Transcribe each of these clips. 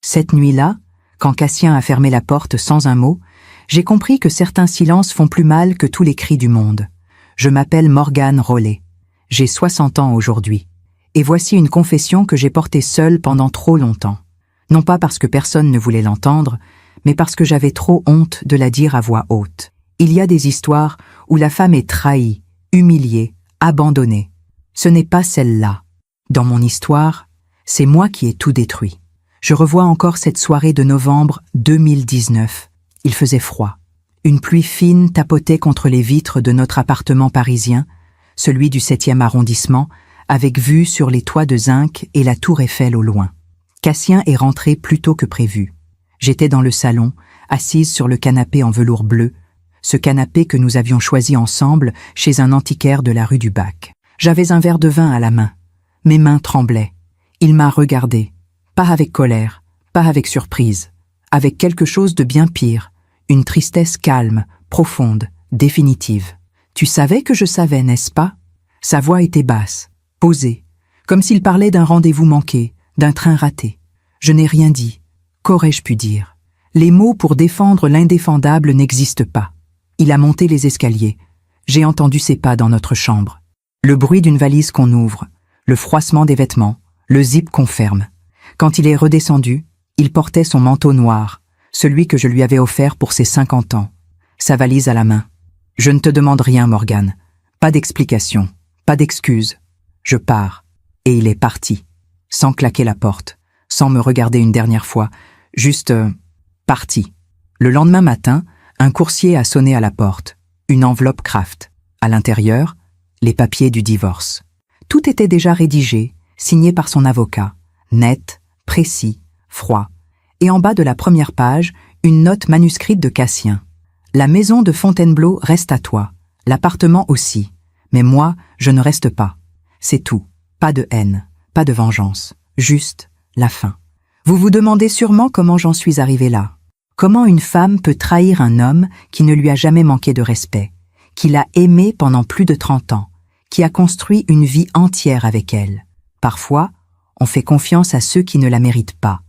Cette nuit-là, quand Cassien a fermé la porte sans un mot, j'ai compris que certains silences font plus mal que tous les cris du monde. Je m'appelle Morgane Rollet. J'ai 60 ans aujourd'hui. Et voici une confession que j'ai portée seule pendant trop longtemps. Non pas parce que personne ne voulait l'entendre, mais parce que j'avais trop honte de la dire à voix haute. Il y a des histoires où la femme est trahie, humiliée, abandonnée. Ce n'est pas celle-là. Dans mon histoire, c'est moi qui ai tout détruit. Je revois encore cette soirée de novembre 2019. Il faisait froid. Une pluie fine tapotait contre les vitres de notre appartement parisien, celui du 7e arrondissement, avec vue sur les toits de zinc et la tour Eiffel au loin. Cassien est rentré plus tôt que prévu. J'étais dans le salon, assise sur le canapé en velours bleu, ce canapé que nous avions choisi ensemble chez un antiquaire de la rue du Bac. J'avais un verre de vin à la main. Mes mains tremblaient. Il m'a regardé. Pas avec colère, pas avec surprise, avec quelque chose de bien pire, une tristesse calme, profonde, définitive. Tu savais que je savais, n'est-ce pas? Sa voix était basse, posée, comme s'il parlait d'un rendez-vous manqué, d'un train raté. Je n'ai rien dit. Qu'aurais-je pu dire? Les mots pour défendre l'indéfendable n'existent pas. Il a monté les escaliers. J'ai entendu ses pas dans notre chambre. Le bruit d'une valise qu'on ouvre, le froissement des vêtements, le zip qu'on ferme. Quand il est redescendu, il portait son manteau noir, celui que je lui avais offert pour ses 50 ans, sa valise à la main. Je ne te demande rien, Morgane. Pas d'explication, pas d'excuse. Je pars. Et il est parti, sans claquer la porte, sans me regarder une dernière fois, juste parti. Le lendemain matin, un coursier a sonné à la porte, une enveloppe Kraft. À l'intérieur, les papiers du divorce. Tout était déjà rédigé, signé par son avocat, net, précis, froid. Et en bas de la première page, une note manuscrite de Cassien. La maison de Fontainebleau reste à toi, l'appartement aussi. Mais moi, je ne reste pas. C'est tout. Pas de haine, pas de vengeance. Juste la fin. Vous vous demandez sûrement comment j'en suis arrivée là. Comment une femme peut trahir un homme qui ne lui a jamais manqué de respect, qui l'a aimé pendant plus de 30 ans, qui a construit une vie entière avec elle. Parfois, on fait confiance à ceux qui ne la méritent pas.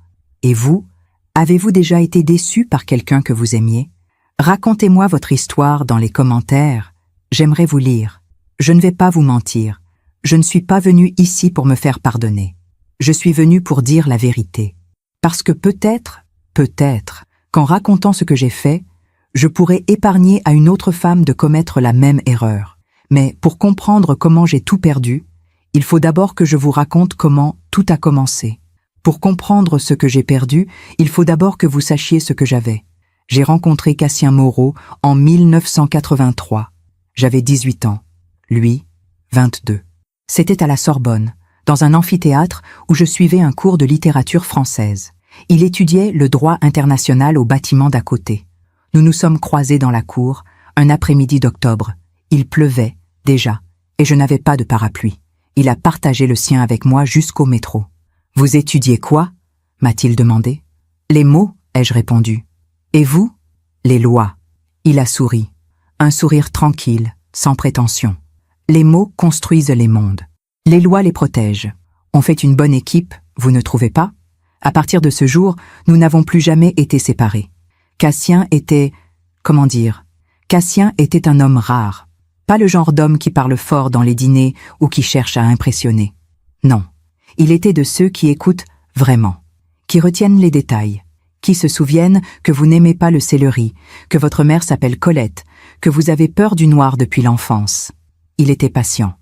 Et vous, avez-vous déjà été déçu par quelqu'un que vous aimiez? Racontez-moi votre histoire dans les commentaires. J'aimerais vous lire. Je ne vais pas vous mentir. Je ne suis pas venu ici pour me faire pardonner. Je suis venu pour dire la vérité. Parce que peut-être, qu'en racontant ce que j'ai fait, je pourrais épargner à une autre femme de commettre la même erreur. Mais pour comprendre comment j'ai tout perdu, il faut d'abord que je vous raconte comment tout a commencé. Pour comprendre ce que j'ai perdu, il faut d'abord que vous sachiez ce que j'avais. J'ai rencontré Cassien Moreau en 1983. J'avais 18 ans. Lui, 22. C'était à la Sorbonne, dans un amphithéâtre où je suivais un cours de littérature française. Il étudiait le droit international au bâtiment d'à côté. Nous nous sommes croisés dans la cour, un après-midi d'octobre. Il pleuvait, déjà, et je n'avais pas de parapluie. Il a partagé le sien avec moi jusqu'au métro. « Vous étudiez quoi » m'a-t-il demandé. « Les mots » ai-je répondu. « Et vous » ? « Les lois. » Il a souri. Un sourire tranquille, sans prétention. Les mots construisent les mondes. Les lois les protègent. On fait une bonne équipe, vous ne trouvez pas? À partir de ce jour, nous n'avons plus jamais été séparés. Cassien était... comment dire? Cassien était un homme rare. Pas le genre d'homme qui parle fort dans les dîners ou qui cherche à impressionner. Non. Il était de ceux qui écoutent vraiment, qui retiennent les détails, qui se souviennent que vous n'aimez pas le céleri, que votre mère s'appelle Colette, que vous avez peur du noir depuis l'enfance. Il était patient,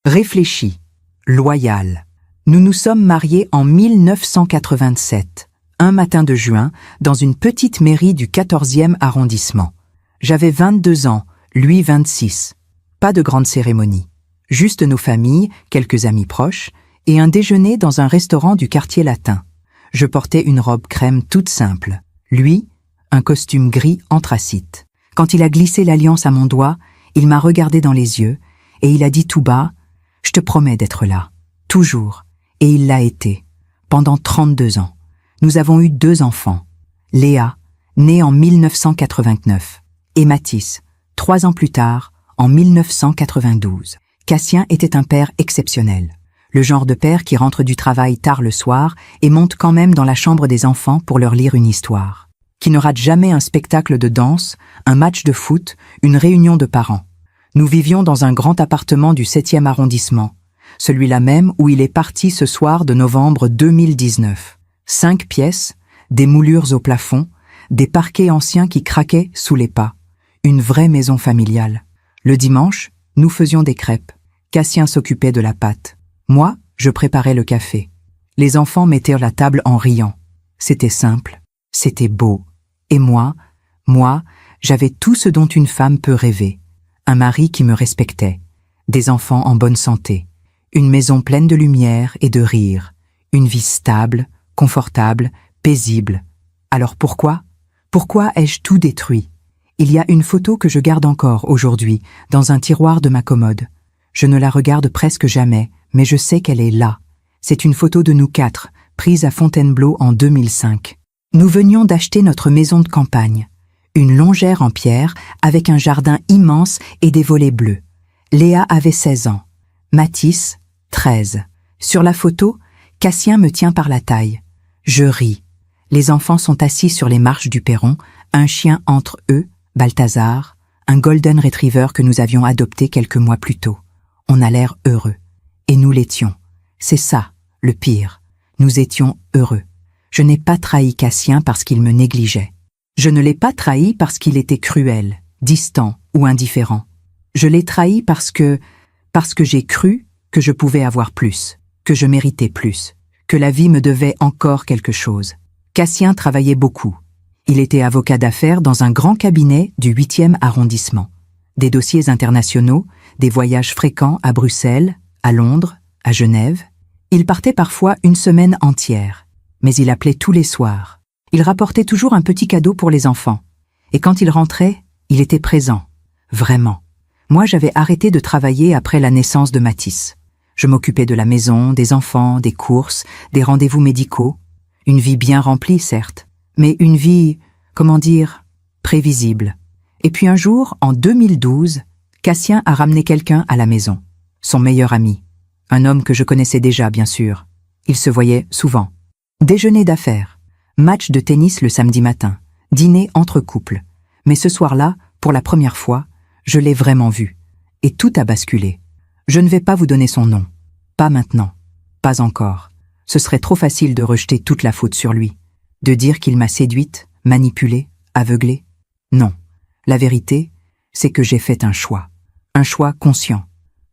réfléchi, loyal. Nous nous sommes mariés en 1987, un matin de juin, dans une petite mairie du 14e arrondissement. J'avais 22 ans, lui 26. Pas de grande cérémonie. Juste nos familles, quelques amis proches, et un déjeuner dans un restaurant du quartier latin. Je portais une robe crème toute simple. Lui, un costume gris anthracite. Quand il a glissé l'alliance à mon doigt, il m'a regardé dans les yeux et il a dit tout bas « Je te promets d'être là, toujours ». Et il l'a été, pendant 32 ans. Nous avons eu 2 enfants. Léa, née en 1989, et Mathis, 3 ans plus tard, en 1992. Cassien était un père exceptionnel. Le genre de père qui rentre du travail tard le soir et monte quand même dans la chambre des enfants pour leur lire une histoire. Qui ne rate jamais un spectacle de danse, un match de foot, une réunion de parents. Nous vivions dans un grand appartement du 7e arrondissement, celui-là même où il est parti ce soir de novembre 2019. 5 pièces, des moulures au plafond, des parquets anciens qui craquaient sous les pas. Une vraie maison familiale. Le dimanche, nous faisions des crêpes. Cassien s'occupait de la pâte. Moi, je préparais le café. Les enfants mettaient la table en riant. C'était simple, c'était beau. Et moi, j'avais tout ce dont une femme peut rêver. Un mari qui me respectait, des enfants en bonne santé, une maison pleine de lumière et de rire, une vie stable, confortable, paisible. Alors pourquoi ai-je tout détruit? Il y a une photo que je garde encore aujourd'hui, dans un tiroir de ma commode. Je ne la regarde presque jamais, mais je sais qu'elle est là. C'est une photo de nous 4, prise à Fontainebleau en 2005. Nous venions d'acheter notre maison de campagne. Une longère en pierre avec un jardin immense et des volets bleus. Léa avait 16 ans. Mathis, 13. Sur la photo, Cassien me tient par la taille. Je ris. Les enfants sont assis sur les marches du perron, un chien entre eux, Balthazar, un golden retriever que nous avions adopté quelques mois plus tôt. On a l'air heureux. Et nous l'étions. C'est ça, le pire. Nous étions heureux. Je n'ai pas trahi Cassien parce qu'il me négligeait. Je ne l'ai pas trahi parce qu'il était cruel, distant ou indifférent. Je l'ai trahi parce que j'ai cru que je pouvais avoir plus, que je méritais plus, que la vie me devait encore quelque chose. Cassien travaillait beaucoup. Il était avocat d'affaires dans un grand cabinet du 8e arrondissement. Des dossiers internationaux, des voyages fréquents à Bruxelles, à Londres, à Genève. Il partait parfois une semaine entière, mais il appelait tous les soirs. Il rapportait toujours un petit cadeau pour les enfants. Et quand il rentrait, il était présent. Vraiment. Moi, j'avais arrêté de travailler après la naissance de Mathis. Je m'occupais de la maison, des enfants, des courses, des rendez-vous médicaux. Une vie bien remplie, certes, mais une vie, prévisible. Et puis un jour, en 2012, Cassien a ramené quelqu'un à la maison. Son meilleur ami. Un homme que je connaissais déjà, bien sûr. Ils se voyaient souvent. Déjeuner d'affaires. Match de tennis le samedi matin. Dîner entre couples. Mais ce soir-là, pour la première fois, je l'ai vraiment vu. Et tout a basculé. Je ne vais pas vous donner son nom. Pas maintenant. Pas encore. Ce serait trop facile de rejeter toute la faute sur lui. De dire qu'il m'a séduite, manipulée, aveuglée. Non. La vérité, c'est que j'ai fait un choix. Un choix conscient.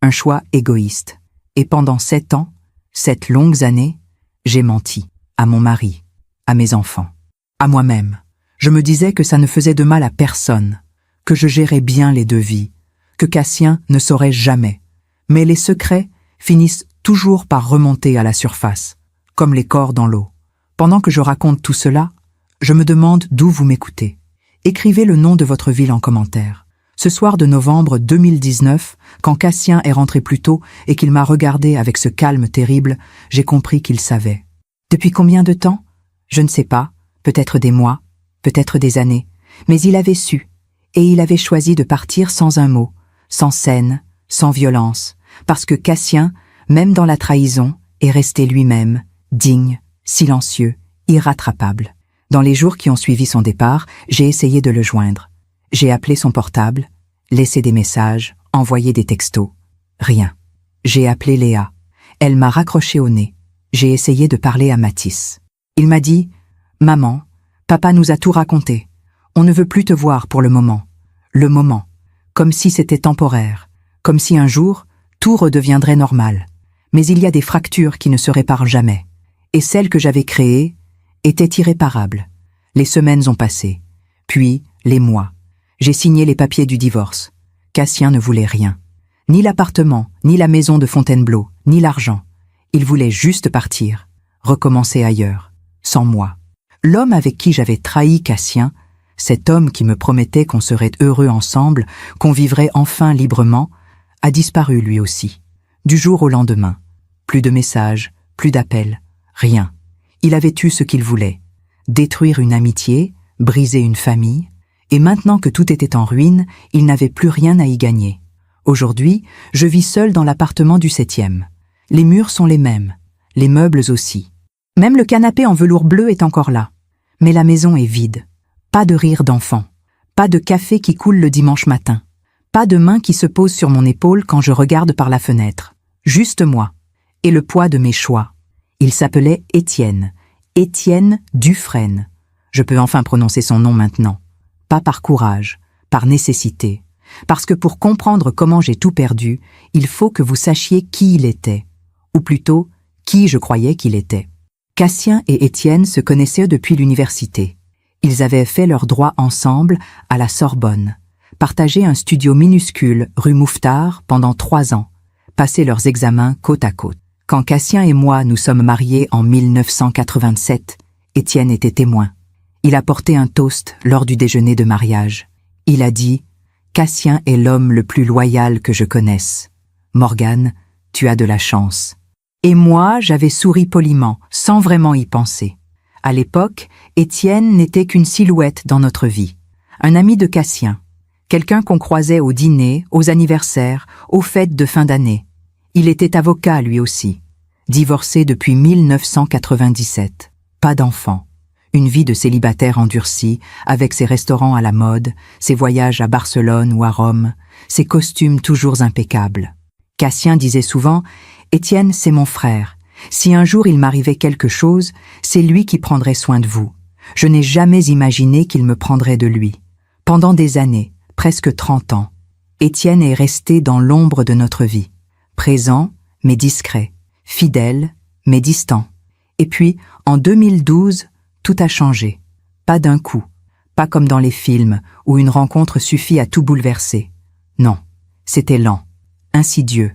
Un choix égoïste. Et pendant 7 ans, 7 longues années, j'ai menti. À mon mari. À mes enfants. À moi-même. Je me disais que ça ne faisait de mal à personne. Que je gérais bien les 2 vies. Que Cassien ne saurait jamais. Mais les secrets finissent toujours par remonter à la surface. Comme les corps dans l'eau. Pendant que je raconte tout cela, je me demande d'où vous m'écoutez. Écrivez le nom de votre ville en commentaire. Ce soir de novembre 2019, quand Cassien est rentré plus tôt et qu'il m'a regardé avec ce calme terrible, j'ai compris qu'il savait. Depuis combien de temps? Je ne sais pas, peut-être des mois, peut-être des années, mais il avait su, et il avait choisi de partir sans un mot, sans scène, sans violence, parce que Cassien, même dans la trahison, est resté lui-même, digne, silencieux, irrattrapable. Dans les jours qui ont suivi son départ, j'ai essayé de le joindre. J'ai appelé son portable, laissé des messages, envoyé des textos. Rien. J'ai appelé Léa. Elle m'a raccroché au nez. J'ai essayé de parler à Mathis. Il m'a dit « Maman, papa nous a tout raconté. On ne veut plus te voir pour le moment. Le moment. Comme si c'était temporaire. Comme si un jour, tout redeviendrait normal. Mais il y a des fractures qui ne se réparent jamais. Et celles que j'avais créées étaient irréparables. Les semaines ont passé. Puis, les mois. J'ai signé les papiers du divorce. Cassien ne voulait rien. Ni l'appartement, ni la maison de Fontainebleau, ni l'argent. Il voulait juste partir, recommencer ailleurs, sans moi. L'homme avec qui j'avais trahi Cassien, cet homme qui me promettait qu'on serait heureux ensemble, qu'on vivrait enfin librement, a disparu lui aussi. Du jour au lendemain. Plus de messages, plus d'appels, rien. Il avait eu ce qu'il voulait. Détruire une amitié, briser une famille, et maintenant que tout était en ruine, il n'avait plus rien à y gagner. Aujourd'hui, je vis seul dans l'appartement du 7e. Les murs sont les mêmes, les meubles aussi. Même le canapé en velours bleu est encore là. Mais la maison est vide. Pas de rire d'enfant. Pas de café qui coule le dimanche matin. Pas de main qui se pose sur mon épaule quand je regarde par la fenêtre. Juste moi. Et le poids de mes choix. Il s'appelait Étienne. Étienne Dufresne. Je peux enfin prononcer son nom maintenant. Pas par courage, par nécessité. Parce que pour comprendre comment j'ai tout perdu, il faut que vous sachiez qui il était. Ou plutôt, qui je croyais qu'il était. Cassien et Étienne se connaissaient depuis l'université. Ils avaient fait leurs droits ensemble à la Sorbonne, partagé un studio minuscule rue Mouffetard pendant 3 ans, passé leurs examens côte à côte. Quand Cassien et moi nous sommes mariés en 1987, Étienne était témoin. Il a porté un toast lors du déjeuner de mariage. Il a dit « Cassien est l'homme le plus loyal que je connaisse. Morgane, tu as de la chance. » Et moi, j'avais souri poliment, sans vraiment y penser. À l'époque, Étienne n'était qu'une silhouette dans notre vie. Un ami de Cassien. Quelqu'un qu'on croisait au dîner, aux anniversaires, aux fêtes de fin d'année. Il était avocat lui aussi. Divorcé depuis 1997. Pas d'enfant. Une vie de célibataire endurcie, avec ses restaurants à la mode, ses voyages à Barcelone ou à Rome, ses costumes toujours impeccables. Cassien disait souvent « Étienne, c'est mon frère. Si un jour il m'arrivait quelque chose, c'est lui qui prendrait soin de vous. Je n'ai jamais imaginé qu'il me prendrait de lui. » Pendant des années, presque 30 ans, Étienne est resté dans l'ombre de notre vie. Présent, mais discret. Fidèle, mais distant. Et puis, en 2012, tout a changé. Pas d'un coup. Pas comme dans les films, où une rencontre suffit à tout bouleverser. Non, c'était lent, insidieux.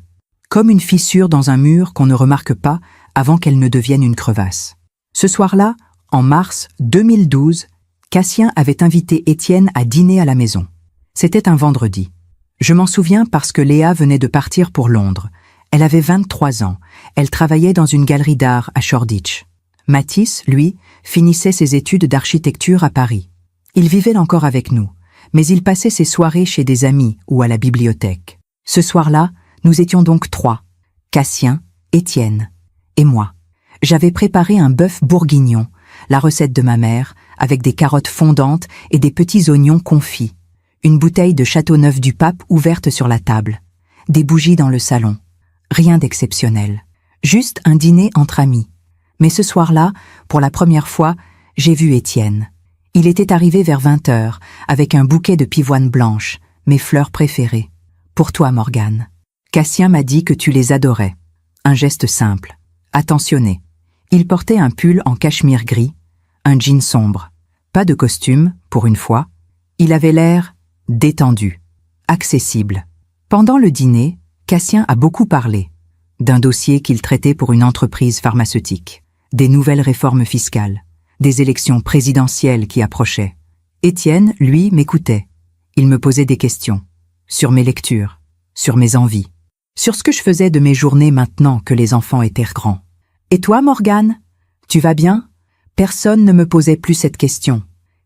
Comme une fissure dans un mur qu'on ne remarque pas avant qu'elle ne devienne une crevasse. Ce soir-là, en mars 2012, Cassien avait invité Étienne à dîner à la maison. C'était un vendredi. Je m'en souviens parce que Léa venait de partir pour Londres. Elle avait 23 ans. Elle travaillait dans une galerie d'art à Shoreditch. Mathis, lui, finissait ses études d'architecture à Paris. Il vivait encore avec nous, mais il passait ses soirées chez des amis ou à la bibliothèque. Ce soir-là, nous étions donc 3, Cassien, Étienne et moi. J'avais préparé un bœuf bourguignon, la recette de ma mère, avec des carottes fondantes et des petits oignons confits. Une bouteille de Châteauneuf-du-Pape ouverte sur la table. Des bougies dans le salon. Rien d'exceptionnel. Juste un dîner entre amis. Mais ce soir-là, pour la première fois, j'ai vu Étienne. Il était arrivé vers 20h, avec un bouquet de pivoine blanche, mes fleurs préférées. Pour toi, Morgane. Cassien m'a dit que tu les adorais. Un geste simple, attentionné. Il portait un pull en cachemire gris, un jean sombre. Pas de costume, pour une fois. Il avait l'air détendu, accessible. Pendant le dîner, Cassien a beaucoup parlé. D'un dossier qu'il traitait pour une entreprise pharmaceutique. Des nouvelles réformes fiscales. Des élections présidentielles qui approchaient. Étienne, lui, m'écoutait. Il me posait des questions. Sur mes lectures. Sur mes envies. Sur ce que je faisais de mes journées maintenant que les enfants étaient grands. Et toi, Morgane? Tu vas bien? Personne ne me posait plus cette question.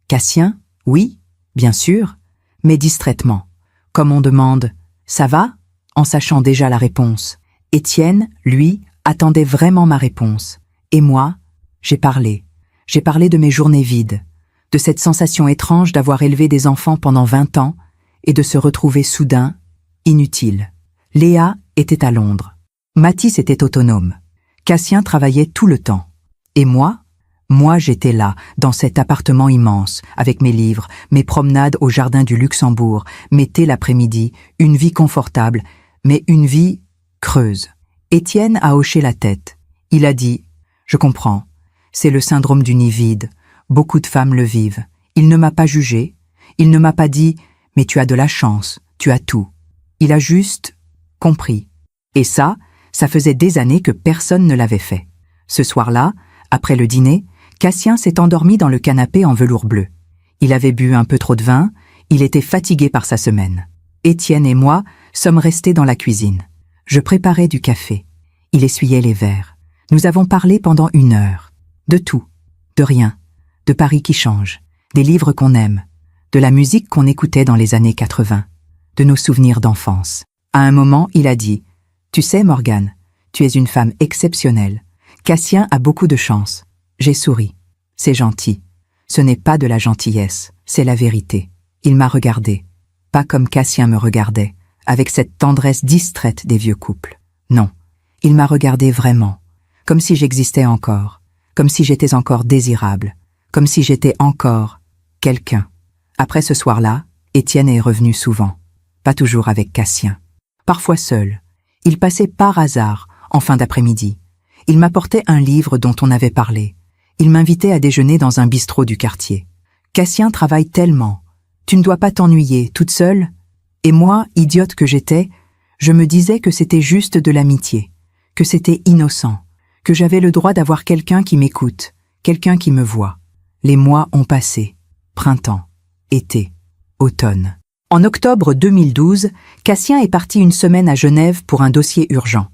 Cassien? Oui, bien sûr, mais distraitement. Comme on demande « Ça va ?» en sachant déjà la réponse. Étienne, lui, attendait vraiment ma réponse. Et moi, j'ai parlé. J'ai parlé de mes journées vides, de cette sensation étrange d'avoir élevé des enfants pendant 20 ans et de se retrouver soudain, inutile. Léa était à Londres. Mathis était autonome. Cassien travaillait tout le temps. Et moi j'étais là, dans cet appartement immense, avec mes livres, mes promenades au jardin du Luxembourg, mes thés l'après-midi, une vie confortable, mais une vie creuse. Étienne a hoché la tête. Il a dit « Je comprends. C'est le syndrome du nid vide. Beaucoup de femmes le vivent. Il ne m'a pas jugé. Il ne m'a pas dit « Mais tu as de la chance. Tu as tout. » Il a juste compris. Et ça faisait des années que personne ne l'avait fait. Ce soir-là, après le dîner, Cassien s'est endormi dans le canapé en velours bleu. Il avait bu un peu trop de vin, il était fatigué par sa semaine. Étienne et moi sommes restés dans la cuisine. Je préparais du café. Il essuyait les verres. Nous avons parlé pendant 1 heure. De tout, de rien, de Paris qui change, des livres qu'on aime, de la musique qu'on écoutait dans les années 80, de nos souvenirs d'enfance. À un moment, il a dit « Tu sais, Morgane, Tu es une femme exceptionnelle. Cassien a beaucoup de chance. » J'ai souri. « C'est gentil. Ce n'est pas de la gentillesse, c'est la vérité. » Il m'a regardé. Pas comme Cassien me regardait, avec cette tendresse distraite des vieux couples. Non, il m'a regardé vraiment, comme si j'existais encore, comme si j'étais encore désirable, comme si j'étais encore quelqu'un. Après ce soir-là, Étienne est revenu souvent, pas toujours avec Cassien. Parfois seul. Il passait par hasard, en fin d'après-midi. Il m'apportait un livre dont on avait parlé. Il m'invitait à déjeuner dans un bistrot du quartier. « Cassien travaille tellement. Tu ne dois pas t'ennuyer, toute seule ?» Et moi, idiote que j'étais, je me disais que c'était juste de l'amitié, que c'était innocent, que j'avais le droit d'avoir quelqu'un qui m'écoute, quelqu'un qui me voit. Les mois ont passé. Printemps, été, automne. En octobre 2012, Cassien est parti une semaine à Genève pour un dossier urgent.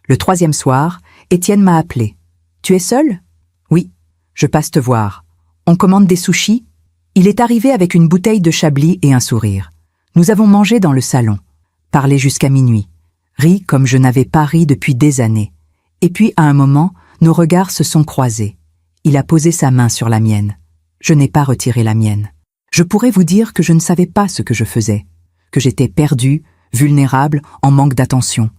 Le 3e soir, Étienne m'a appelé. « Tu es seul ?»« Oui, je passe te voir. On commande des sushis ?» Il est arrivé avec une bouteille de Chablis et un sourire. Nous avons mangé dans le salon, parlé jusqu'à minuit, ri comme je n'avais pas ri depuis des années. Et puis, à un moment, nos regards se sont croisés. Il a posé sa main sur la mienne. Je n'ai pas retiré la mienne. Je pourrais vous dire que je ne savais pas ce que je faisais, que j'étais perdue, vulnérable, en manque d'attention.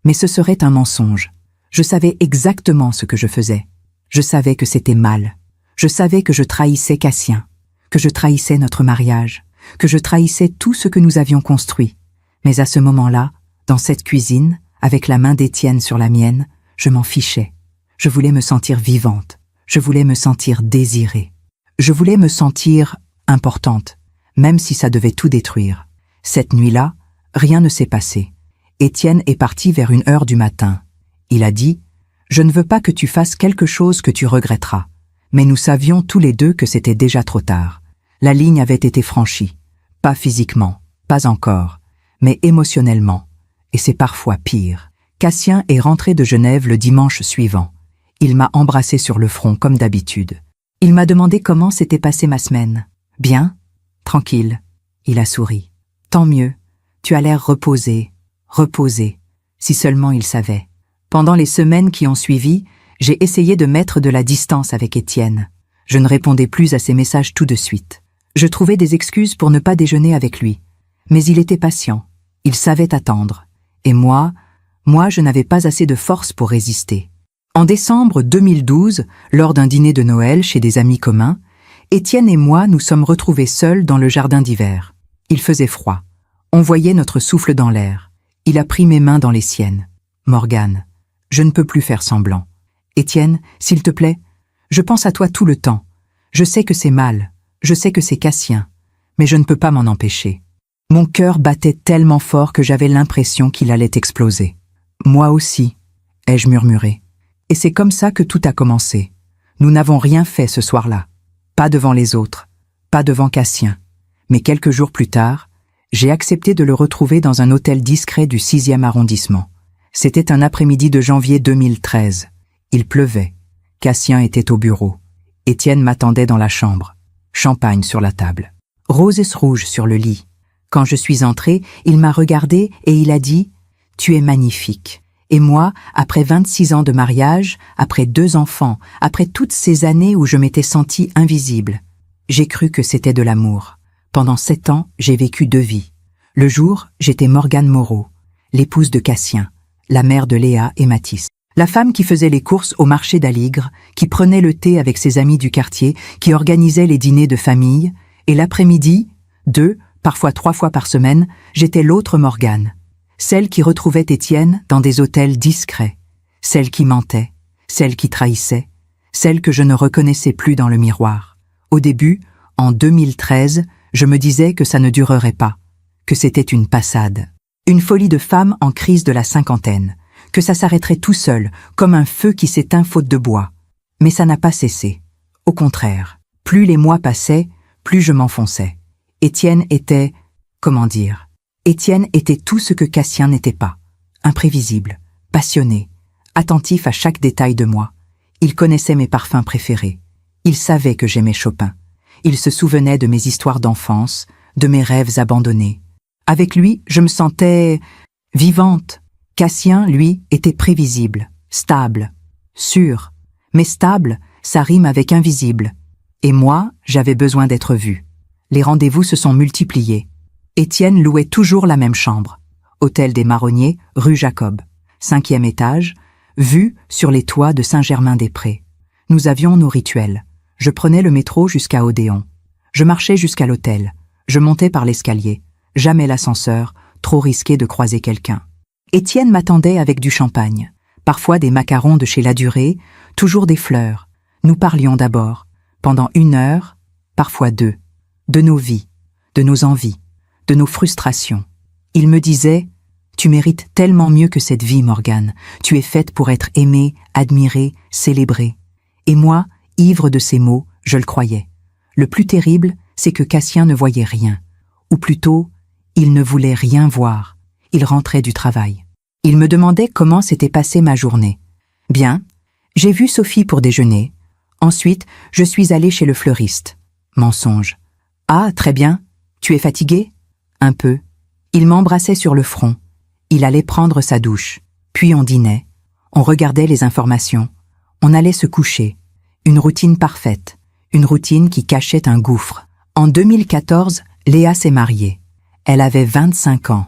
Mais ce serait un mensonge. Je savais exactement ce que je faisais. Je savais que c'était mal. Je savais que je trahissais Cassien, que je trahissais notre mariage, que je trahissais tout ce que nous avions construit. Mais à ce moment-là, dans cette cuisine, avec la main d'Étienne sur la mienne, je m'en fichais. Je voulais me sentir vivante. Je voulais me sentir désirée. Je voulais me sentir importante, même si ça devait tout détruire. Cette nuit-là, rien ne s'est passé. Étienne est parti vers 1h du matin. Il a dit « Je ne veux pas que tu fasses quelque chose que tu regretteras. » Mais nous savions tous les deux que c'était déjà trop tard. La ligne avait été franchie. Pas physiquement, pas encore, mais émotionnellement. Et c'est parfois pire. Cassien est rentré de Genève le dimanche suivant. Il m'a embrassé sur le front comme d'habitude. Il m'a demandé comment s'était passée ma semaine. « Bien, tranquille. » Il a souri. « Tant mieux. Tu as l'air reposé, reposé. » Si seulement il savait. Pendant les semaines qui ont suivi, j'ai essayé de mettre de la distance avec Étienne. Je ne répondais plus à ses messages tout de suite. Je trouvais des excuses pour ne pas déjeuner avec lui. Mais il était patient. Il savait attendre. Et moi, je n'avais pas assez de force pour résister. En décembre 2012, lors d'un dîner de Noël chez des amis communs, Étienne et moi nous sommes retrouvés seuls dans le jardin d'hiver. Il faisait froid. On voyait notre souffle dans l'air. Il a pris mes mains dans les siennes. « Morgane, je ne peux plus faire semblant. Étienne, s'il te plaît, je pense à toi tout le temps. Je sais que c'est mal, je sais que c'est Cassien, mais je ne peux pas m'en empêcher. » Mon cœur battait tellement fort que j'avais l'impression qu'il allait exploser. « Moi aussi, » ai-je murmuré. Et c'est comme ça que tout a commencé. Nous n'avons rien fait ce soir-là. Pas devant les autres, pas devant Cassien. Mais quelques jours plus tard, j'ai accepté de le retrouver dans un hôtel discret du 6e arrondissement. C'était un après-midi de janvier 2013. Il pleuvait. Cassien était au bureau. Étienne m'attendait dans la chambre. Champagne sur la table. Roses rouges sur le lit. Quand je suis entrée, il m'a regardée et il a dit « Tu es magnifique ». Et moi, après 26 ans de mariage, après 2 enfants, après toutes ces années où je m'étais sentie invisible, j'ai cru que c'était de l'amour. Pendant 7 ans, j'ai vécu 2 vies. Le jour, j'étais Morgane Moreau, l'épouse de Cassien, la mère de Léa et Mathis. La femme qui faisait les courses au marché d'Aligre, qui prenait le thé avec ses amis du quartier, qui organisait les dîners de famille, et l'après-midi, 2, parfois 3 fois par semaine, j'étais l'autre Morgane. Celle qui retrouvait Étienne dans des hôtels discrets, celle qui mentait, celle qui trahissait, celle que je ne reconnaissais plus dans le miroir. Au début, en 2013, je me disais que ça ne durerait pas, que c'était une passade, une folie de femme en crise de la cinquantaine, que ça s'arrêterait tout seul, comme un feu qui s'éteint faute de bois. Mais ça n'a pas cessé. Au contraire, plus les mois passaient, plus je m'enfonçais. Étienne était, comment dire, Étienne était tout ce que Cassien n'était pas. Imprévisible, passionné, attentif à chaque détail de moi. Il connaissait mes parfums préférés. Il savait que j'aimais Chopin. Il se souvenait de mes histoires d'enfance, de mes rêves abandonnés. Avec lui, je me sentais vivante. Cassien, lui, était prévisible, stable, sûr. Mais stable, ça rime avec invisible. Et moi, j'avais besoin d'être vu. Les rendez-vous se sont multipliés. Étienne louait toujours la même chambre. Hôtel des Marronniers, rue Jacob. 5e étage, vue sur les toits de Saint-Germain-des-Prés. Nous avions nos rituels. Je prenais le métro jusqu'à Odéon. Je marchais jusqu'à l'hôtel. Je montais par l'escalier. Jamais l'ascenseur, trop risqué de croiser quelqu'un. Étienne m'attendait avec du champagne. Parfois des macarons de chez Ladurée, toujours des fleurs. Nous parlions d'abord, pendant 1 heure, parfois 2, de nos vies, de nos envies, de nos frustrations. Il me disait « Tu mérites tellement mieux que cette vie, Morgane. Tu es faite pour être aimée, admirée, célébrée. » Et moi, ivre de ces mots, je le croyais. Le plus terrible, c'est que Cassien ne voyait rien. Ou plutôt, il ne voulait rien voir. Il rentrait du travail. Il me demandait comment s'était passée ma journée. « Bien, j'ai vu Sophie pour déjeuner. Ensuite, je suis allée chez le fleuriste. » Mensonge. « Ah, très bien. Tu es fatigué ? » Un peu. Il m'embrassait sur le front. Il allait prendre sa douche. Puis on dînait. On regardait les informations. On allait se coucher. Une routine parfaite. Une routine qui cachait un gouffre. En 2014, Léa s'est mariée. Elle avait 25 ans.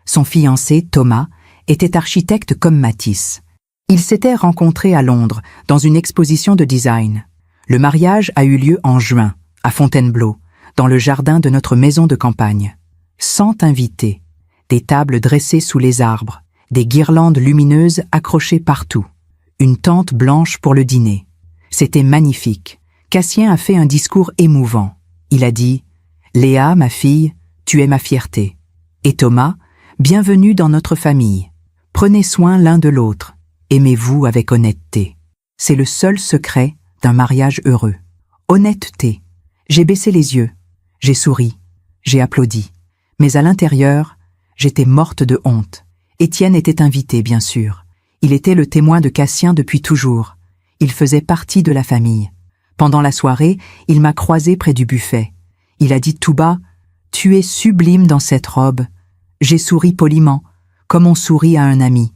Son fiancé, Thomas, était architecte comme Matisse. Ils s'étaient rencontrés à Londres, dans une exposition de design. Le mariage a eu lieu en juin, à Fontainebleau, dans le jardin de notre maison de campagne. 100 invités, des tables dressées sous les arbres, des guirlandes lumineuses accrochées partout, une tente blanche pour le dîner. C'était magnifique. Cassien a fait un discours émouvant. Il a dit « Léa, ma fille, tu es ma fierté. Et Thomas, bienvenue dans notre famille. Prenez soin l'un de l'autre. Aimez-vous avec honnêteté. C'est le seul secret d'un mariage heureux. Honnêteté. » J'ai baissé les yeux. J'ai souri. J'ai applaudi. Mais à l'intérieur, j'étais morte de honte. Étienne était invité, bien sûr. Il était le témoin de Cassien depuis toujours. Il faisait partie de la famille. Pendant la soirée, il m'a croisé près du buffet. Il a dit tout bas « Tu es sublime dans cette robe. » J'ai souri poliment, comme on sourit à un ami.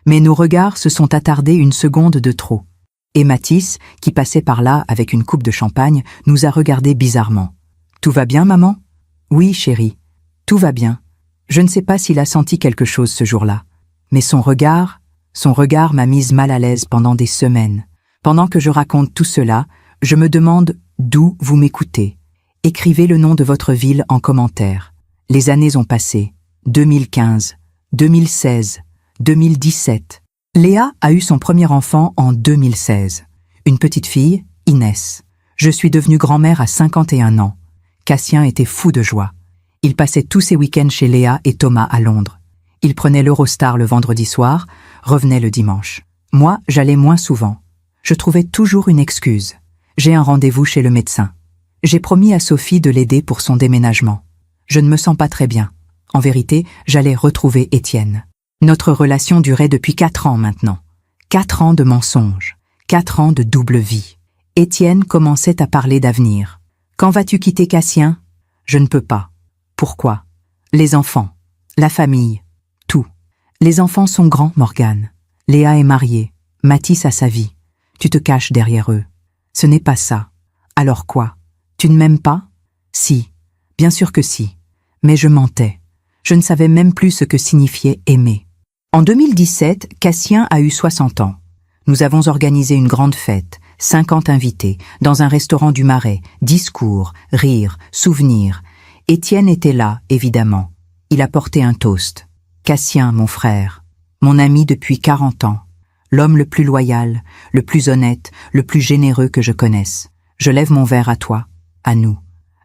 Mais nos regards se sont attardés 1 seconde de trop. Et Matisse, qui passait par là avec une coupe de champagne, nous a regardés bizarrement. « Tout va bien, maman ?»« Oui, chérie, tout va bien. » Je ne sais pas s'il a senti quelque chose ce jour-là. Mais son regard m'a mise mal à l'aise pendant des semaines. Pendant que je raconte tout cela, je me demande d'où vous m'écoutez. Écrivez le nom de votre ville en commentaire. Les années ont passé. 2015, 2016, 2017. Léa a eu son premier enfant en 2016. Une petite fille, Inès. Je suis devenue grand-mère à 51 ans. Cassien était fou de joie. Il passait tous ses week-ends chez Léa et Thomas à Londres. Il prenait l'Eurostar le vendredi soir, revenait le dimanche. Moi, j'allais moins souvent. Je trouvais toujours une excuse. J'ai un rendez-vous chez le médecin. J'ai promis à Sophie de l'aider pour son déménagement. Je ne me sens pas très bien. En vérité, j'allais retrouver Étienne. Notre relation durait depuis 4 ans maintenant. 4 ans de mensonges. 4 ans de double vie. Étienne commençait à parler d'avenir. « Quand vas-tu quitter Cassien ?»« Je ne peux pas. » « Pourquoi ?»« Les enfants. La famille. Tout. Les enfants sont grands, Morgane. Léa est mariée. Matisse a sa vie. Tu te caches derrière eux. Ce n'est pas ça. Alors quoi? Tu ne m'aimes pas? Si. Bien sûr que si. Mais je mentais. Je ne savais même plus ce que signifiait aimer. En 2017, Cassien a eu 60 ans. Nous avons organisé une grande fête, 50 invités, dans un restaurant du Marais, discours, rires, souvenirs. Étienne était là, évidemment. Il a porté un toast. Cassien, mon frère, mon ami depuis 40 ans, l'homme le plus loyal, le plus honnête, le plus généreux que je connaisse. Je lève mon verre à toi, à nous,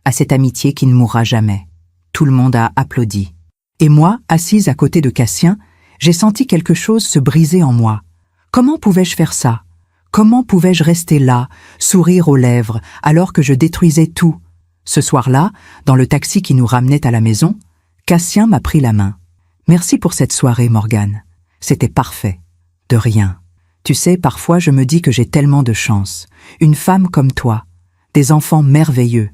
à cette amitié qui ne mourra jamais. Tout le monde a applaudi. Et moi, assise à côté de Cassien, j'ai senti quelque chose se briser en moi. Comment pouvais-je faire ça? Comment pouvais-je rester là, sourire aux lèvres, alors que je détruisais tout? Ce soir-là, dans le taxi qui nous ramenait à la maison, Cassien m'a pris la main. « Merci pour cette soirée, Morgane. C'était parfait. De rien. Tu sais, parfois je me dis que j'ai tellement de chance. Une femme comme toi, des enfants merveilleux,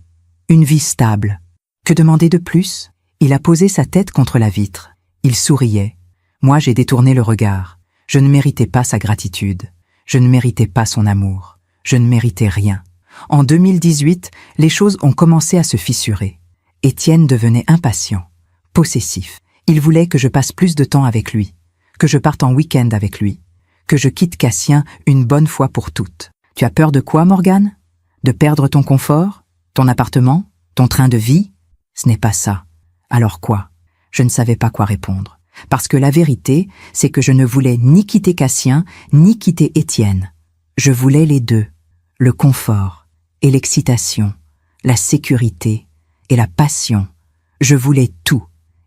une vie stable. Que demander de plus ?» Il a posé sa tête contre la vitre. Il souriait. Moi, j'ai détourné le regard. Je ne méritais pas sa gratitude. Je ne méritais pas son amour. Je ne méritais rien. En 2018, les choses ont commencé à se fissurer. Étienne devenait impatient, possessif. Il voulait que je passe plus de temps avec lui, que je parte en week-end avec lui, que je quitte Cassien une bonne fois pour toutes. Tu as peur de quoi, Morgane? De perdre ton confort? Ton appartement? Ton train de vie? Ce n'est pas ça. Alors quoi? Je ne savais pas quoi répondre. Parce que la vérité, c'est que je ne voulais ni quitter Cassien, ni quitter Étienne. Je voulais les deux. Le confort et l'excitation, la sécurité et la passion. Je voulais tout.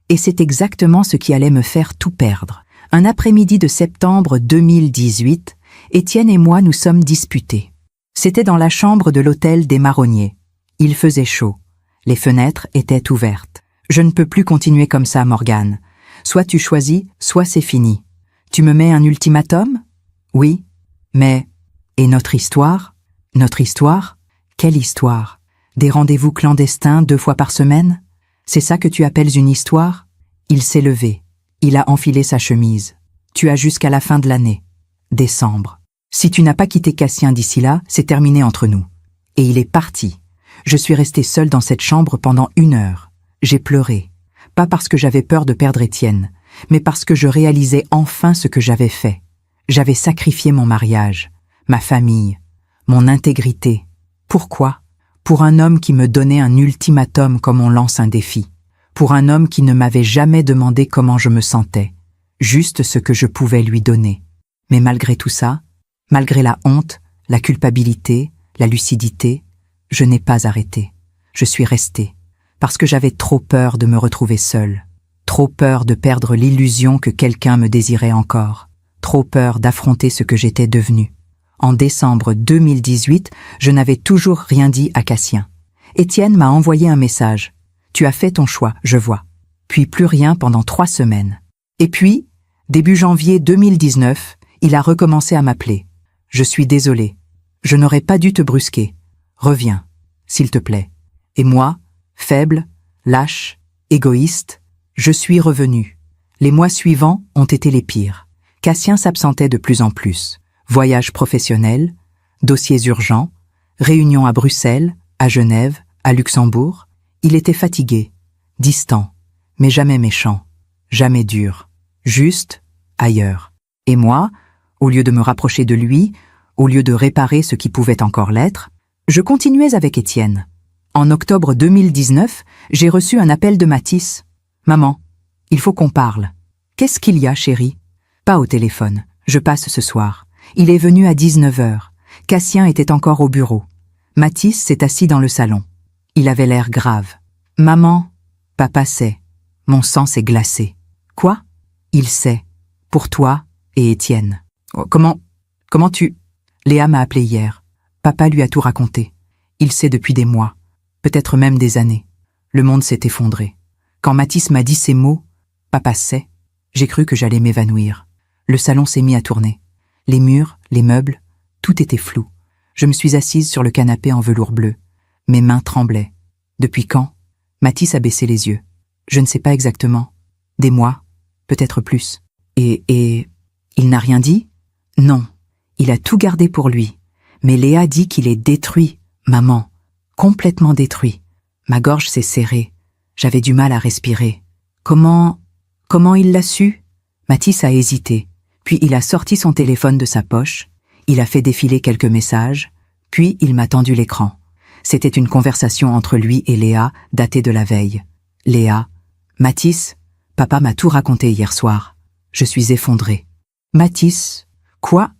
Et c'est exactement ce qui allait me faire tout perdre. Un après-midi de septembre 2018, Étienne et moi nous sommes disputés. C'était dans la chambre de l'hôtel des Marronniers. Il faisait chaud. Les fenêtres étaient ouvertes. Je ne peux plus continuer comme ça, Morgane. Soit tu choisis, soit c'est fini. Tu me mets un ultimatum? Oui. Mais, et notre histoire? Notre histoire? Quelle histoire? Des rendez-vous clandestins 2 fois par semaine? C'est ça que tu appelles une histoire? Il s'est levé. Il a enfilé sa chemise. Tu as jusqu'à la fin de l'année. Décembre. Si tu n'as pas quitté Cassien d'ici là, c'est terminé entre nous. Et il est parti. Je suis restée seule dans cette chambre pendant 1 heure. J'ai pleuré. Pas parce que j'avais peur de perdre Étienne, mais parce que je réalisais enfin ce que j'avais fait. J'avais sacrifié mon mariage, ma famille, mon intégrité. Pourquoi? Pour un homme qui me donnait un ultimatum comme on lance un défi. Pour un homme qui ne m'avait jamais demandé comment je me sentais. Juste ce que je pouvais lui donner. Mais malgré tout ça, malgré la honte, la culpabilité, la lucidité, je n'ai pas arrêté. Je suis restée. Parce que j'avais trop peur de me retrouver seule. Trop peur de perdre l'illusion que quelqu'un me désirait encore. Trop peur d'affronter ce que j'étais devenue. En décembre 2018, je n'avais toujours rien dit à Cassien. Étienne m'a envoyé un message. « Tu as fait ton choix, je vois. » Puis plus rien pendant 3 semaines. Et puis, début janvier 2019, il a recommencé à m'appeler. « Je suis désolée. Je n'aurais pas dû te brusquer. Reviens, s'il te plaît. » Et moi, faible, lâche, égoïste, je suis revenue. Les mois suivants ont été les pires. Cassien s'absentait de plus en plus. Voyages professionnels, dossiers urgents, réunions à Bruxelles, à Genève, à Luxembourg. Il était fatigué, distant, mais jamais méchant, jamais dur, juste ailleurs. Et moi, au lieu de me rapprocher de lui, au lieu de réparer ce qui pouvait encore l'être, je continuais avec Étienne. En octobre 2019, j'ai reçu un appel de Mathis. « Maman, il faut qu'on parle. »« Qu'est-ce qu'il y a, chérie ?»« Pas au téléphone. Je passe ce soir. » Il est venu à 19h. Cassien était encore au bureau. Mathis s'est assis dans le salon. Il avait l'air grave. « Maman, papa sait. » Mon sang s'est glacé. « Quoi ?»« Il sait. Pour toi et Étienne. »« Comment tu... » Léa m'a appelé hier. Papa lui a tout raconté. Il sait depuis des mois, peut-être même des années. Le monde s'est effondré. Quand Mathis m'a dit ces mots, « Papa sait », j'ai cru que j'allais m'évanouir. Le salon s'est mis à tourner. Les murs, les meubles, tout était flou. Je me suis assise sur le canapé en velours bleu. Mes mains tremblaient. Depuis quand? Mathis a baissé les yeux. Je ne sais pas exactement. Des mois, peut-être plus. Et il n'a rien dit? Non. Il a tout gardé pour lui. Mais Léa dit qu'il est détruit, maman. Complètement détruit. Ma gorge s'est serrée. J'avais du mal à respirer. Comment il l'a su? Mathis a hésité. Puis il a sorti son téléphone de sa poche, il a fait défiler quelques messages, puis il m'a tendu l'écran. C'était une conversation entre lui et Léa, datée de la veille. Léa, « Mathis, papa m'a tout raconté hier soir. Je suis effondrée. » Mathis, « Quoi?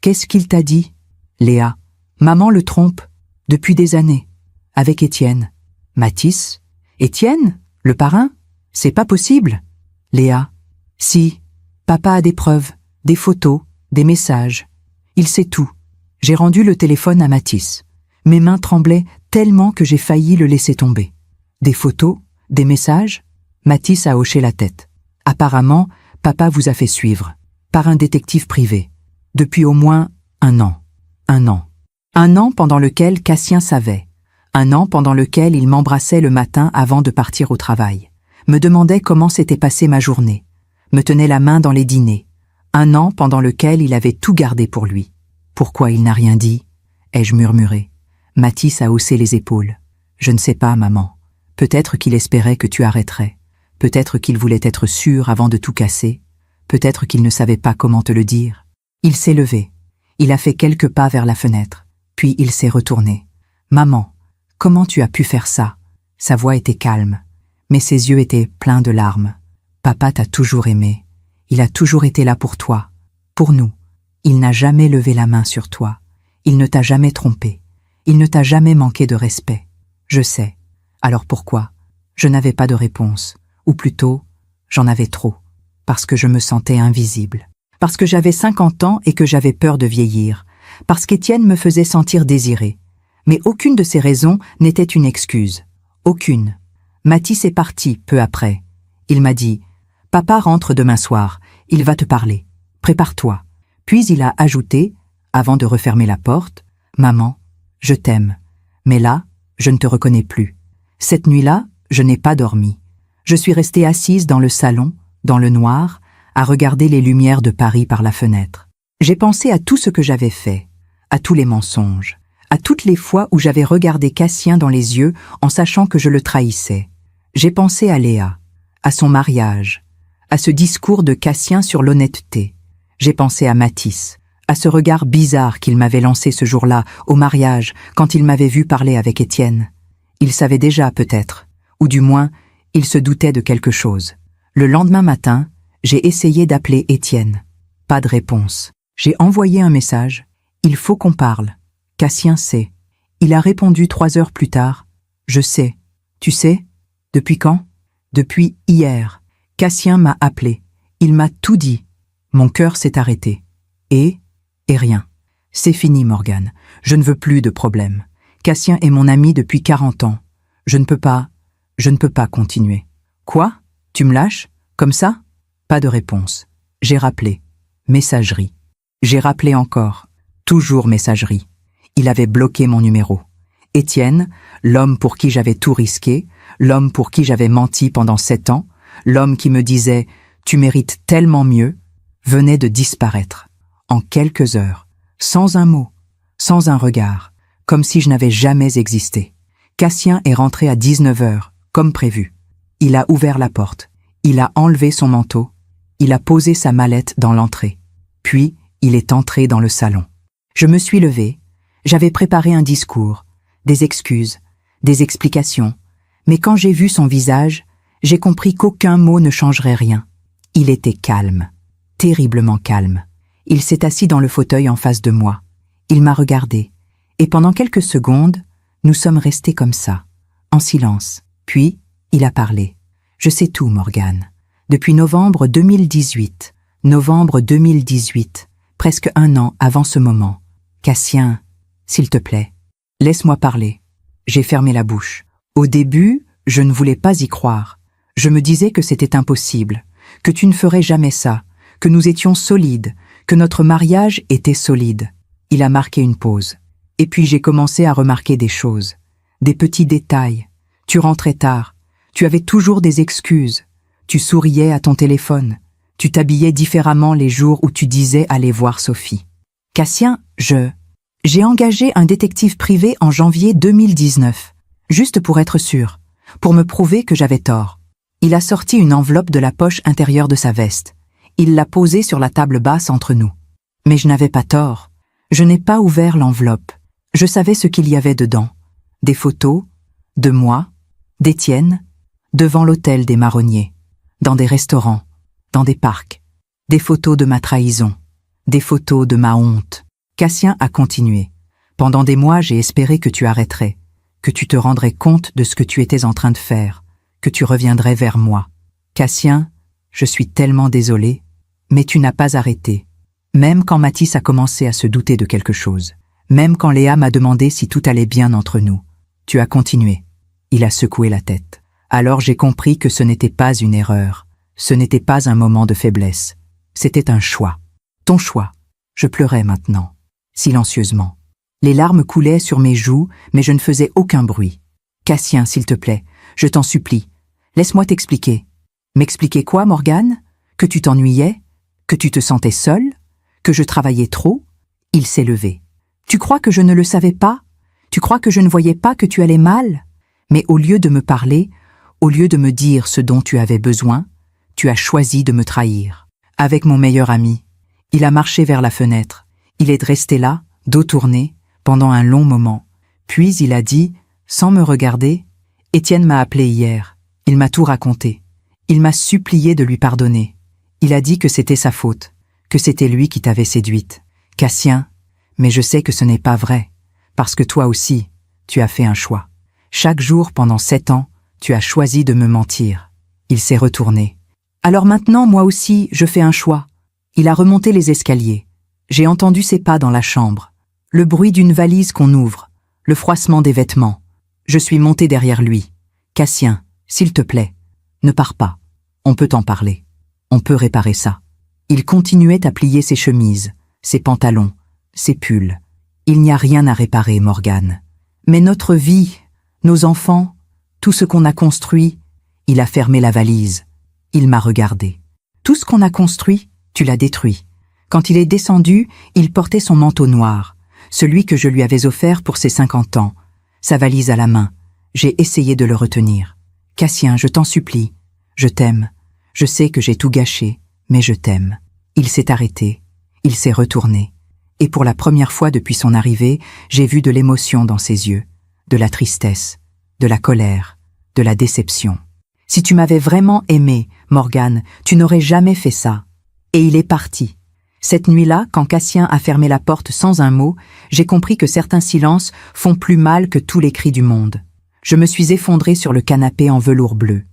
Qu'est-ce qu'il t'a dit? » Léa, « Maman le trompe, depuis des années, avec Étienne. » Mathis, « Étienne, le parrain? C'est pas possible. » Léa, « Si, papa a des preuves. Des photos, des messages. Il sait tout. J'ai rendu le téléphone à Mathis. Mes mains tremblaient tellement que j'ai failli le laisser tomber. Des photos, des messages? Mathis a hoché la tête. Apparemment, papa vous a fait suivre. Par un détective privé. Depuis au moins 1 an. 1 an. 1 an pendant lequel Cassien savait. 1 an pendant lequel il m'embrassait le matin avant de partir au travail. Me demandait comment s'était passée ma journée. me tenait la main dans les dîners. 1 an pendant lequel il avait tout gardé pour lui. Pourquoi il n'a rien dit? Ai-je murmuré. Mathis a haussé les épaules. Je ne sais pas, maman. Peut-être qu'il espérait que tu arrêterais. Peut-être qu'il voulait être sûr avant de tout casser. Peut-être qu'il ne savait pas comment te le dire. Il s'est levé. Il a fait quelques pas vers la fenêtre. Puis il s'est retourné. Maman, comment tu as pu faire ça? Sa voix était calme, mais ses yeux étaient pleins de larmes. Papa t'a toujours aimé. Il a toujours été là pour toi. Pour nous. Il n'a jamais levé la main sur toi. Il ne t'a jamais trompé. Il ne t'a jamais manqué de respect. Je sais. Alors pourquoi? Je n'avais pas de réponse. Ou plutôt, j'en avais trop. Parce que je me sentais invisible. Parce que j'avais 50 ans et que j'avais peur de vieillir. Parce qu'Étienne me faisait sentir désirée. Mais aucune de ces raisons n'était une excuse. Aucune. Mathis est parti peu après. Il m'a dit « Papa rentre demain soir. Il va te parler. Prépare-toi. » Puis il a ajouté, avant de refermer la porte, « Maman, je t'aime. Mais là, je ne te reconnais plus. Cette nuit-là, je n'ai pas dormi. Je suis restée assise dans le salon, dans le noir, à regarder les lumières de Paris par la fenêtre. J'ai pensé à tout ce que j'avais fait, à tous les mensonges, à toutes les fois où j'avais regardé Cassien dans les yeux en sachant que je le trahissais. J'ai pensé à Léa, à son mariage, à ce discours de Cassien sur l'honnêteté. J'ai pensé à Mathis, à ce regard bizarre qu'il m'avait lancé ce jour-là, au mariage, quand il m'avait vu parler avec Étienne. Il savait déjà, peut-être, ou du moins, il se doutait de quelque chose. Le lendemain matin, j'ai essayé d'appeler Étienne. Pas de réponse. J'ai envoyé un message. Il faut qu'on parle. Cassien sait. Il a répondu 3 heures plus tard. Je sais. Tu sais? Depuis quand? Depuis hier. Cassien m'a appelé. Il m'a tout dit. Mon cœur s'est arrêté. Et rien. C'est fini, Morgane. Je ne veux plus de problème. Cassien est mon ami depuis 40 ans. Je ne peux pas continuer. Quoi? Tu me lâches? Comme ça? Pas de réponse. J'ai rappelé. Messagerie. J'ai rappelé encore. Toujours messagerie. Il avait bloqué mon numéro. Étienne, l'homme pour qui j'avais tout risqué, l'homme pour qui j'avais menti pendant 7 ans, l'homme qui me disait « Tu mérites tellement mieux », venait de disparaître. En quelques heures. Sans un mot. Sans un regard. Comme si je n'avais jamais existé. Cassien est rentré à 19 heures, comme prévu. Il a ouvert la porte. Il a enlevé son manteau. Il a posé sa mallette dans l'entrée. Puis, il est entré dans le salon. Je me suis levée. J'avais préparé un discours, des excuses, des explications. Mais quand j'ai vu son visage, j'ai compris qu'aucun mot ne changerait rien. Il était calme. Terriblement calme. Il s'est assis dans le fauteuil en face de moi. Il m'a regardé. Et pendant quelques secondes, nous sommes restés comme ça, en silence. Puis, il a parlé. Je sais tout, Morgane. Depuis novembre 2018. Novembre 2018. Presque 1 an avant ce moment. Cassien, s'il te plaît, laisse-moi parler. J'ai fermé la bouche. Au début, je ne voulais pas y croire. Je me disais que c'était impossible, que tu ne ferais jamais ça, que nous étions solides, que notre mariage était solide. Il a marqué une pause. Et puis j'ai commencé à remarquer des choses, des petits détails. Tu rentrais tard, tu avais toujours des excuses, tu souriais à ton téléphone, tu t'habillais différemment les jours où tu disais aller voir Sophie. Cassien, j'ai engagé un détective privé en janvier 2019, juste pour être sûr, pour me prouver que j'avais tort. Il a sorti une enveloppe de la poche intérieure de sa veste. Il l'a posée sur la table basse entre nous. Mais je n'avais pas tort. Je n'ai pas ouvert l'enveloppe. Je savais ce qu'il y avait dedans. Des photos, de moi, d'Étienne, devant l'hôtel des Marronniers, dans des restaurants, dans des parcs. Des photos de ma trahison, des photos de ma honte. Cassien a continué. Pendant des mois, j'ai espéré que tu arrêterais, que tu te rendrais compte de ce que tu étais en train de faire, que tu reviendrais vers moi. Cassien, je suis tellement désolée, mais tu n'as pas arrêté. Même quand Mathis a commencé à se douter de quelque chose, même quand Léa m'a demandé si tout allait bien entre nous, tu as continué. Il a secoué la tête. Alors j'ai compris que ce n'était pas une erreur, ce n'était pas un moment de faiblesse, c'était un choix. Ton choix. Je pleurais maintenant, silencieusement. Les larmes coulaient sur mes joues, mais je ne faisais aucun bruit. Cassien, s'il te plaît, je t'en supplie, laisse-moi t'expliquer. M'expliquer quoi, Morgane? Que tu t'ennuyais? Que tu te sentais seul? Que je travaillais trop? Il s'est levé. Tu crois que je ne le savais pas? Tu crois que je ne voyais pas que tu allais mal? Mais au lieu de me parler, au lieu de me dire ce dont tu avais besoin, tu as choisi de me trahir. Avec mon meilleur ami, il a marché vers la fenêtre. Il est resté là, dos tourné, pendant un long moment. Puis il a dit, sans me regarder, « Étienne m'a appelé hier. Il m'a tout raconté. Il m'a supplié de lui pardonner. Il a dit que c'était sa faute, que c'était lui qui t'avait séduite. Cassien, mais je sais que ce n'est pas vrai, parce que toi aussi, tu as fait un choix. Chaque jour pendant 7 ans, tu as choisi de me mentir. » Il s'est retourné. Alors maintenant, moi aussi, je fais un choix. Il a remonté les escaliers. J'ai entendu ses pas dans la chambre. Le bruit d'une valise qu'on ouvre. Le froissement des vêtements. Je suis monté derrière lui. Cassien, s'il te plaît, ne pars pas. On peut en parler. On peut réparer ça. Il continuait à plier ses chemises, ses pantalons, ses pulls. Il n'y a rien à réparer, Morgane. Mais notre vie, nos enfants, tout ce qu'on a construit, il a fermé la valise. Il m'a regardé. Tout ce qu'on a construit, tu l'as détruit. Quand il est descendu, il portait son manteau noir, celui que je lui avais offert pour ses 50 ans, sa valise à la main. J'ai essayé de le retenir. Cassien, je t'en supplie. Je t'aime. Je sais que j'ai tout gâché, mais je t'aime. Il s'est arrêté. Il s'est retourné. Et pour la première fois depuis son arrivée, j'ai vu de l'émotion dans ses yeux, de la tristesse, de la colère, de la déception. Si tu m'avais vraiment aimé, Morgane, tu n'aurais jamais fait ça. Et il est parti. Cette nuit-là, quand Cassien a fermé la porte sans un mot, j'ai compris que certains silences font plus mal que tous les cris du monde. Je me suis effondrée sur le canapé en velours bleu.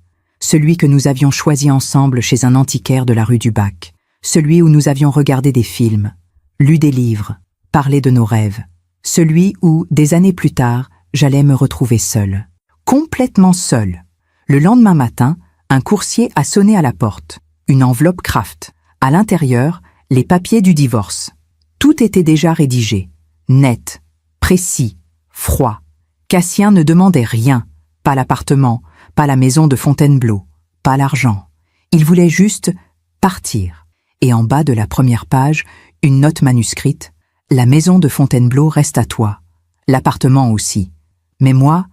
Celui que nous avions choisi ensemble chez un antiquaire de la rue du Bac. Celui où nous avions regardé des films, lu des livres, parlé de nos rêves. Celui où, des années plus tard, j'allais me retrouver seule. Complètement seule. Le lendemain matin, un coursier a sonné à la porte. Une enveloppe Kraft. À l'intérieur, les papiers du divorce. Tout était déjà rédigé. Net, précis, froid. Cassien ne demandait rien. Pas l'appartement, pas la maison de Fontainebleau, pas l'argent. Il voulait juste partir. Et en bas de la première page, une note manuscrite. La maison de Fontainebleau reste à toi. L'appartement aussi. Mais moi,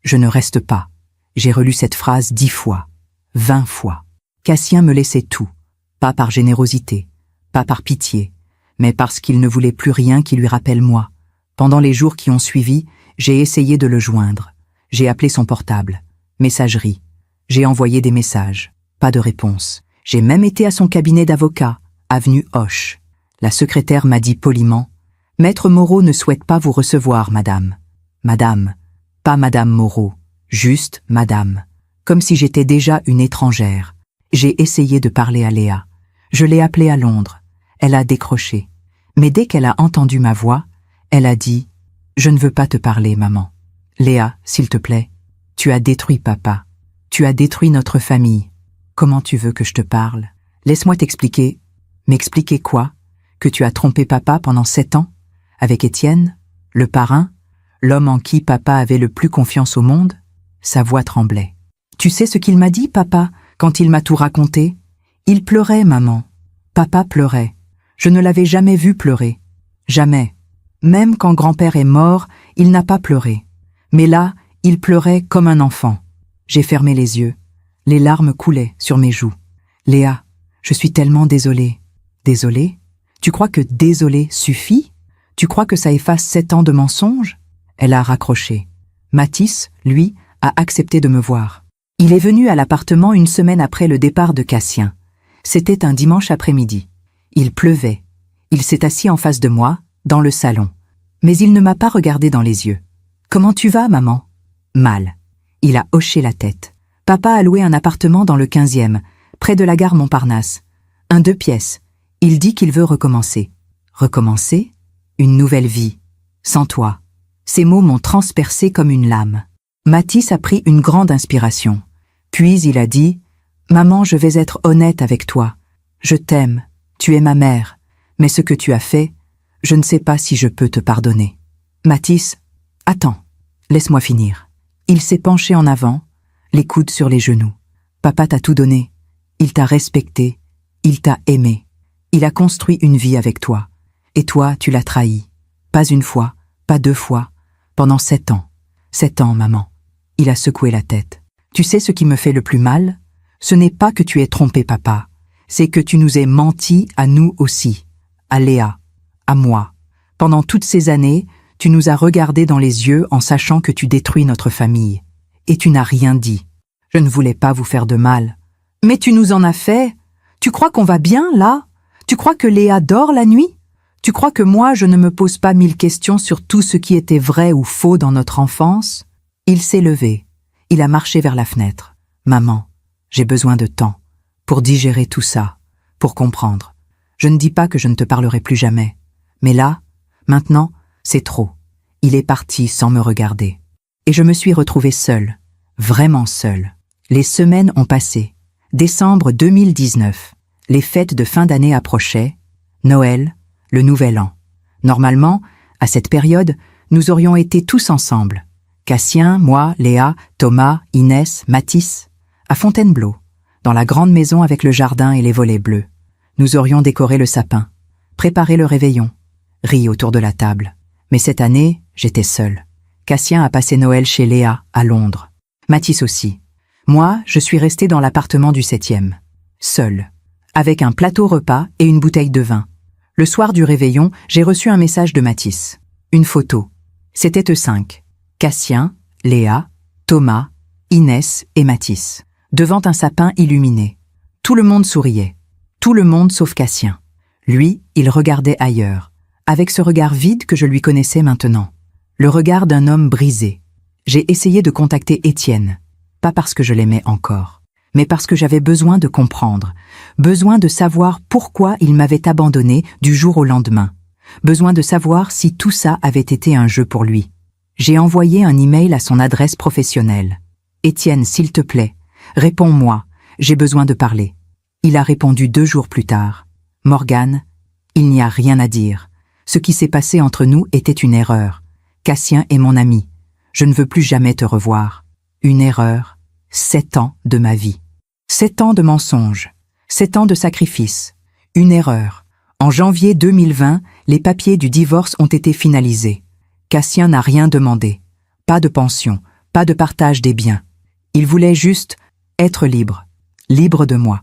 je ne reste pas. J'ai relu cette phrase 10 fois, 20 fois. Cassien me laissait tout. Pas par générosité, pas par pitié, mais parce qu'il ne voulait plus rien qui lui rappelle moi. Pendant les jours qui ont suivi, j'ai essayé de le joindre. J'ai appelé son portable. Messagerie. J'ai envoyé des messages. Pas de réponse. J'ai même été à son cabinet d'avocat, avenue Hoche. La secrétaire m'a dit poliment, « Maître Moreau ne souhaite pas vous recevoir, madame. » Madame, pas madame Moreau, juste madame. Comme si j'étais déjà une étrangère. J'ai essayé de parler à Léa. Je l'ai appelée à Londres. Elle a décroché. Mais dès qu'elle a entendu ma voix, elle a dit « Je ne veux pas te parler, maman. Léa, s'il te plaît, tu as détruit papa. Tu as détruit notre famille. Comment tu veux que je te parle? Laisse-moi t'expliquer. » M'expliquer quoi? Que tu as trompé papa pendant 7 ans? Avec Étienne? Le parrain? L'homme en qui papa avait le plus confiance au monde? Sa voix tremblait. Tu sais ce qu'il m'a dit, papa, quand il m'a tout raconté? Il pleurait, maman. Papa pleurait. Je ne l'avais jamais vu pleurer. Jamais. Même quand grand-père est mort, il n'a pas pleuré. Mais là, il pleurait comme un enfant. J'ai fermé les yeux. Les larmes coulaient sur mes joues. Léa, je suis tellement désolée. Désolée? Tu crois que désolée suffit? Tu crois que ça efface 7 ans de mensonges? Elle a raccroché. Mathis, lui, a accepté de me voir. Il est venu à l'appartement une semaine après le départ de Cassien. C'était un dimanche après-midi. Il pleuvait. Il s'est assis en face de moi, dans le salon. Mais il ne m'a pas regardé dans les yeux. « Comment tu vas, maman ?»« Mal. » Il a hoché la tête. Papa a loué un appartement dans le 15e, près de la gare Montparnasse. Un 2 pièces. Il dit qu'il veut recommencer. Recommencer? Une nouvelle vie. Sans toi. Ces mots m'ont transpercé comme une lame. Mathis a pris une grande inspiration. Puis il a dit « Maman, je vais être honnête avec toi. Je t'aime, tu es ma mère, mais ce que tu as fait, je ne sais pas si je peux te pardonner. » Mathis, attends, laisse-moi finir. Il s'est penché en avant, les coudes sur les genoux. Papa t'a tout donné. Il t'a respecté. Il t'a aimé. Il a construit une vie avec toi. Et toi, tu l'as trahi. Pas une fois, pas 2 fois. Pendant 7 ans. 7 ans, maman. Il a secoué la tête. Tu sais ce qui me fait le plus mal? Ce n'est pas que tu aies trompé papa. C'est que tu nous aies menti à nous aussi. À Léa. À moi. Pendant toutes ces années, tu nous as regardés dans les yeux en sachant que tu détruis notre famille. Et tu n'as rien dit. Je ne voulais pas vous faire de mal. Mais tu nous en as fait. Tu crois qu'on va bien, là? Tu crois que Léa dort la nuit? Tu crois que moi, je ne me pose pas 1000 questions sur tout ce qui était vrai ou faux dans notre enfance? Il s'est levé. Il a marché vers la fenêtre. Maman, j'ai besoin de temps pour digérer tout ça, pour comprendre. Je ne dis pas que je ne te parlerai plus jamais. Mais là, maintenant, c'est trop. Il est parti sans me regarder. Et je me suis retrouvée seule, vraiment seule. Les semaines ont passé. Décembre 2019. Les fêtes de fin d'année approchaient. Noël, le Nouvel An. Normalement, à cette période, nous aurions été tous ensemble. Cassien, moi, Léa, Thomas, Inès, Mathis, à Fontainebleau, dans la grande maison avec le jardin et les volets bleus. Nous aurions décoré le sapin, préparé le réveillon, ri autour de la table. Mais cette année, j'étais seule. Cassien a passé Noël chez Léa, à Londres. Mathis aussi. Moi, je suis restée dans l'appartement du 7e. Seule. Avec un plateau repas et une bouteille de vin. Le soir du réveillon, j'ai reçu un message de Mathis. Une photo. C'était eux 5. Cassien, Léa, Thomas, Inès et Mathis. Devant un sapin illuminé. Tout le monde souriait. Tout le monde sauf Cassien. Lui, il regardait ailleurs, avec ce regard vide que je lui connaissais maintenant. Le regard d'un homme brisé. J'ai essayé de contacter Étienne, pas parce que je l'aimais encore, mais parce que j'avais besoin de comprendre, besoin de savoir pourquoi il m'avait abandonné du jour au lendemain, besoin de savoir si tout ça avait été un jeu pour lui. J'ai envoyé un email à son adresse professionnelle. « Étienne, s'il te plaît, réponds-moi, j'ai besoin de parler. » Il a répondu 2 jours plus tard. « Morgane, il n'y a rien à dire. Ce qui s'est passé entre nous était une erreur. Cassien est mon ami. Je ne veux plus jamais te revoir. Une erreur. 7 ans de ma vie. 7 ans de mensonges. 7 ans de sacrifices. Une erreur. En janvier 2020, les papiers du divorce ont été finalisés. Cassien n'a rien demandé. Pas de pension, pas de partage des biens. Il voulait juste être libre. Libre de moi.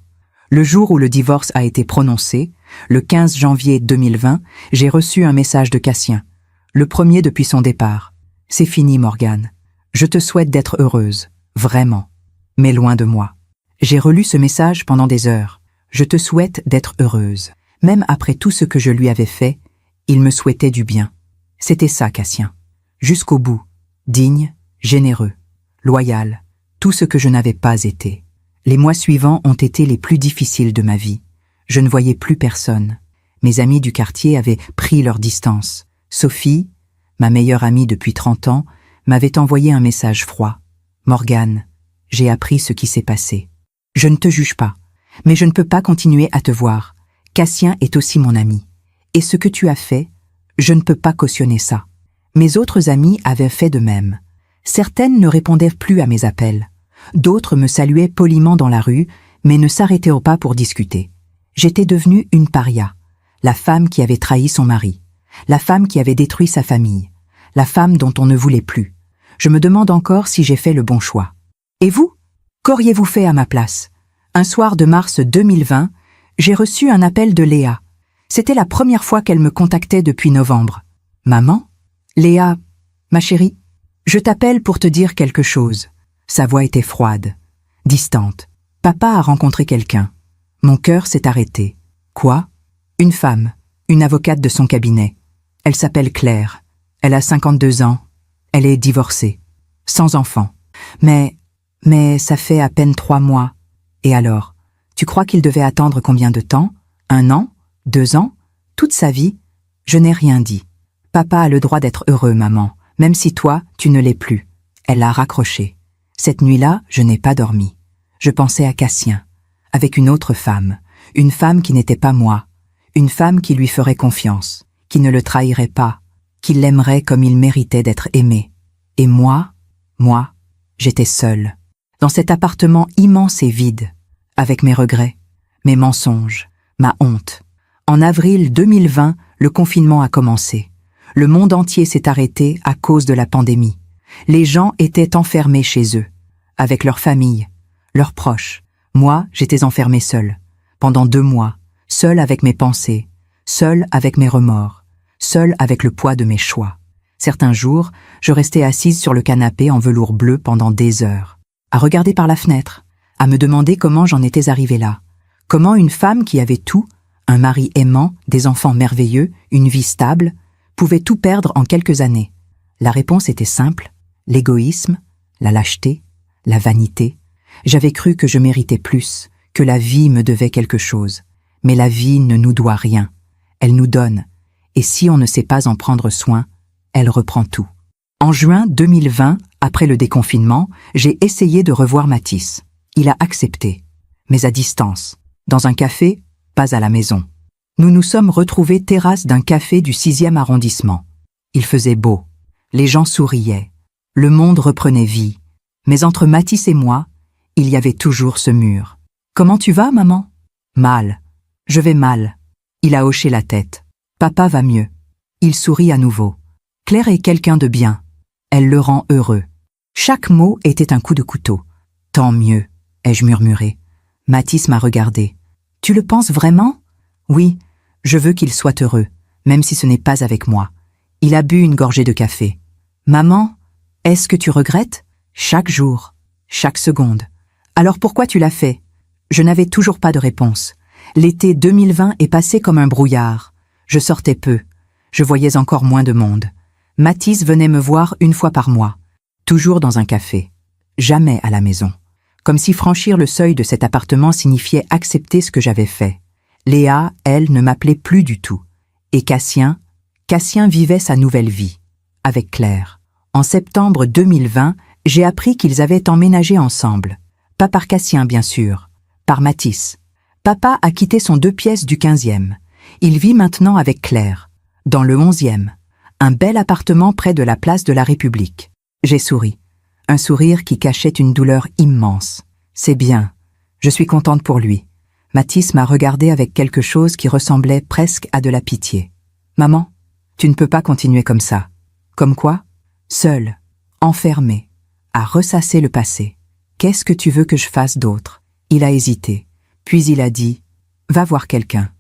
Le jour où le divorce a été prononcé, le 15 janvier 2020, j'ai reçu un message de Cassien. Le premier depuis son départ. « C'est fini, Morgane. Je te souhaite d'être heureuse. Vraiment. Mais loin de moi. » J'ai relu ce message pendant des heures. Je te souhaite d'être heureuse. Même après tout ce que je lui avais fait, il me souhaitait du bien. C'était ça, Cassien. Jusqu'au bout. Digne, généreux, loyal. Tout ce que je n'avais pas été. Les mois suivants ont été les plus difficiles de ma vie. Je ne voyais plus personne. Mes amis du quartier avaient pris leur distance. Sophie, ma meilleure amie depuis 30 ans, m'avait envoyé un message froid. « Morgane, j'ai appris ce qui s'est passé. Je ne te juge pas, mais je ne peux pas continuer à te voir. Cassien est aussi mon ami. Et ce que tu as fait, je ne peux pas cautionner ça. » Mes autres amies avaient fait de même. Certaines ne répondaient plus à mes appels. D'autres me saluaient poliment dans la rue, mais ne s'arrêtaient pas pour discuter. J'étais devenue une paria, la femme qui avait trahi son mari, la femme qui avait détruit sa famille, la femme dont on ne voulait plus. Je me demande encore si j'ai fait le bon choix. Et vous? Qu'auriez-vous fait à ma place? Un soir de mars 2020, j'ai reçu un appel de Léa. C'était la première fois qu'elle me contactait depuis novembre. « Maman? Léa, ma chérie, je t'appelle pour te dire quelque chose. » Sa voix était froide, distante. Papa a rencontré quelqu'un. Mon cœur s'est arrêté. Quoi? Une femme, une avocate de son cabinet. Elle s'appelle Claire. Elle a 52 ans. Elle est divorcée, sans enfant. Mais ça fait à peine 3 mois. Et alors, tu crois qu'il devait attendre combien de temps? 1 an? 2 ans? Toute sa vie? Je n'ai rien dit. Papa a le droit d'être heureux, maman, même si toi, tu ne l'es plus. Elle a raccroché. Cette nuit-là, je n'ai pas dormi. Je pensais à Cassien, avec une autre femme, une femme qui n'était pas moi, une femme qui lui ferait confiance, qui ne le trahirait pas, qui l'aimerait comme il méritait d'être aimé. Et moi, j'étais seule, dans cet appartement immense et vide, avec mes regrets, mes mensonges, ma honte. En avril 2020, le confinement a commencé. Le monde entier s'est arrêté à cause de la pandémie. Les gens étaient enfermés chez eux, avec leurs familles, leurs proches. Moi, j'étais enfermée seule, pendant 2 mois, seule avec mes pensées, seule avec mes remords, seule avec le poids de mes choix. Certains jours, je restais assise sur le canapé en velours bleu pendant des heures, à regarder par la fenêtre, à me demander comment j'en étais arrivée là. Comment une femme qui avait tout, un mari aimant, des enfants merveilleux, une vie stable, pouvait tout perdre en quelques années? La réponse était simple: l'égoïsme, la lâcheté, la vanité. J'avais cru que je méritais plus, que la vie me devait quelque chose. Mais la vie ne nous doit rien. Elle nous donne. Et si on ne sait pas en prendre soin, elle reprend tout. En juin 2020, après le déconfinement, j'ai essayé de revoir Mathis. Il a accepté, mais à distance. Dans un café, pas à la maison. Nous nous sommes retrouvés terrasse d'un café du 6e arrondissement. Il faisait beau. Les gens souriaient. Le monde reprenait vie. Mais entre Mathis et moi, il y avait toujours ce mur. « Comment tu vas, maman ?»« Mal. Je vais mal. » Il a hoché la tête. « Papa va mieux. » Il sourit à nouveau. « Claire est quelqu'un de bien. Elle le rend heureux. » Chaque mot était un coup de couteau. « Tant mieux, » ai-je murmuré. Mathis m'a regardé. « Tu le penses vraiment ?»« Oui, je veux qu'il soit heureux, même si ce n'est pas avec moi. » Il a bu une gorgée de café. « Maman, est-ce que tu regrettes ?»« Chaque jour, chaque seconde. »« Alors pourquoi tu l'as fait ?» Je n'avais toujours pas de réponse. L'été 2020 est passé comme un brouillard. Je sortais peu. Je voyais encore moins de monde. Mathis venait me voir 1 fois par mois. Toujours dans un café. Jamais à la maison. Comme si franchir le seuil de cet appartement signifiait accepter ce que j'avais fait. Léa, elle, ne m'appelait plus du tout. Et Cassien vivait sa nouvelle vie. Avec Claire. En septembre 2020, j'ai appris qu'ils avaient emménagé ensemble. Pas par Cassien, bien sûr. Par Mathis. Papa a quitté son 2 pièces du 15e. Il vit maintenant avec Claire, dans le 11e. Un bel appartement près de la place de la République. J'ai souri. Un sourire qui cachait une douleur immense. C'est bien. Je suis contente pour lui. Mathis m'a regardé avec quelque chose qui ressemblait presque à de la pitié. « Maman, tu ne peux pas continuer comme ça. » Comme quoi? Seule, enfermée, à ressasser le passé. Qu'est-ce que tu veux que je fasse d'autre? Il a hésité. Puis il a dit « Va voir quelqu'un,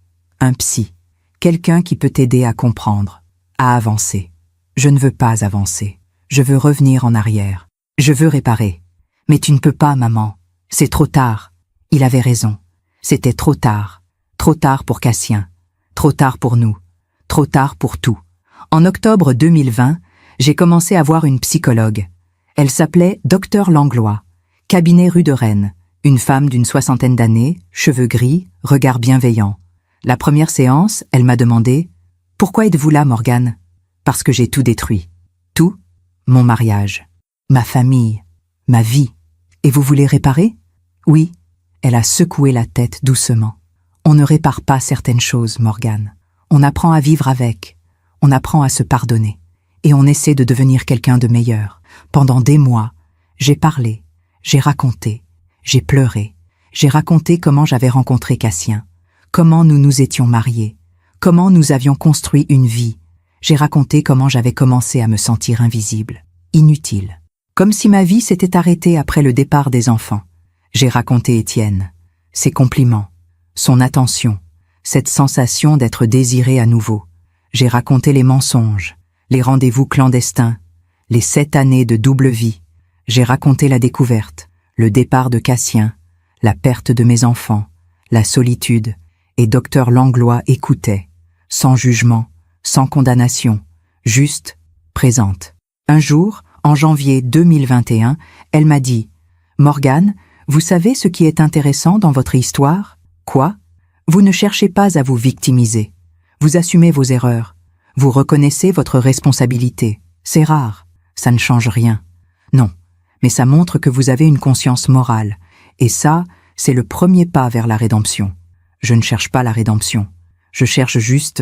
un psy, quelqu'un qui peut t'aider à comprendre, à avancer. » Je ne veux pas avancer. Je veux revenir en arrière. Je veux réparer. Mais tu ne peux pas, maman. C'est trop tard. Il avait raison. C'était trop tard. Trop tard pour Cassien. Trop tard pour nous. Trop tard pour tout. En octobre 2020, j'ai commencé à voir une psychologue. Elle s'appelait Dr Langlois, cabinet rue de Rennes. Une femme d'une 60aine d'années, cheveux gris, regard bienveillant. La première séance, elle m'a demandé « Pourquoi êtes-vous là, Morgane ?» Parce que j'ai tout détruit. Tout, mon mariage, ma famille, ma vie. Et vous voulez réparer? Oui. Elle a secoué la tête doucement. On ne répare pas certaines choses, Morgane. On apprend à vivre avec. On apprend à se pardonner. Et on essaie de devenir quelqu'un de meilleur. Pendant des mois, j'ai parlé, j'ai raconté. J'ai pleuré. J'ai raconté comment j'avais rencontré Cassien, comment nous nous étions mariés, comment nous avions construit une vie. J'ai raconté comment j'avais commencé à me sentir invisible, inutile, comme si ma vie s'était arrêtée après le départ des enfants. J'ai raconté Étienne, ses compliments, son attention, cette sensation d'être désiré à nouveau. J'ai raconté les mensonges, les rendez-vous clandestins, les 7 années de double vie. J'ai raconté la découverte, le départ de Cassien, la perte de mes enfants, la solitude, et Dr Langlois écoutait, sans jugement, sans condamnation, juste, présente. Un jour, en janvier 2021, elle m'a dit « Morgane, vous savez ce qui est intéressant dans votre histoire? Quoi? Vous ne cherchez pas à vous victimiser. Vous assumez vos erreurs. Vous reconnaissez votre responsabilité. C'est rare. Ça ne change rien. Non. Mais ça montre que vous avez une conscience morale. Et ça, c'est le premier pas vers la rédemption. Je ne cherche pas la rédemption. Je cherche juste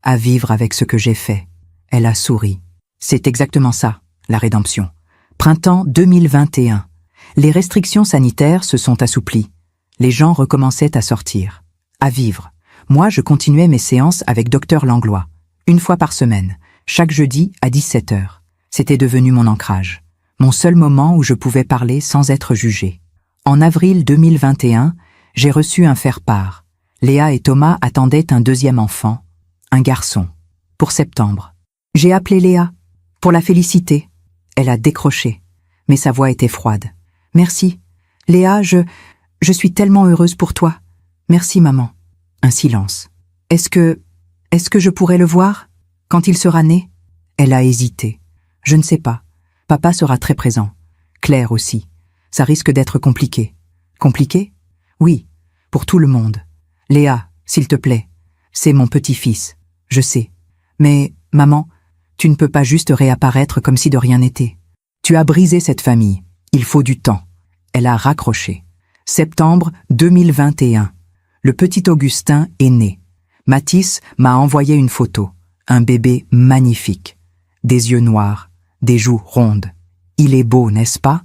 à vivre avec ce que j'ai fait. » Elle a souri. C'est exactement ça, la rédemption. Printemps 2021. Les restrictions sanitaires se sont assouplies. Les gens recommençaient à sortir, à vivre. moi je continuais mes séances avec Dr Langlois, une fois par semaine, chaque jeudi à 17 heures. C'était devenu mon ancrage, mon seul moment où je pouvais parler sans être jugé. En avril 2021, j'ai reçu un faire-part. Léa et Thomas attendaient un deuxième enfant, un garçon, pour septembre. J'ai appelé Léa, pour la féliciter. Elle a décroché, mais sa voix était froide. « Merci. Léa, je suis tellement heureuse pour toi. Merci, maman. » Un silence. « Est-ce que je pourrais le voir, quand il sera né ?» Elle a hésité. « Je ne sais pas. Papa sera très présent. Claire aussi. Ça risque d'être compliqué. » « Compliqué ? Oui, pour tout le monde. Léa, s'il te plaît. C'est mon petit-fils. Je sais. Mais, maman, tu ne peux pas juste réapparaître comme si de rien n'était. Tu as brisé cette famille. Il faut du temps. » Elle a raccroché. Septembre 2021. Le petit Augustin est né. Mathis m'a envoyé une photo. Un bébé magnifique. Des yeux noirs, des joues rondes. Il est beau, n'est-ce pas?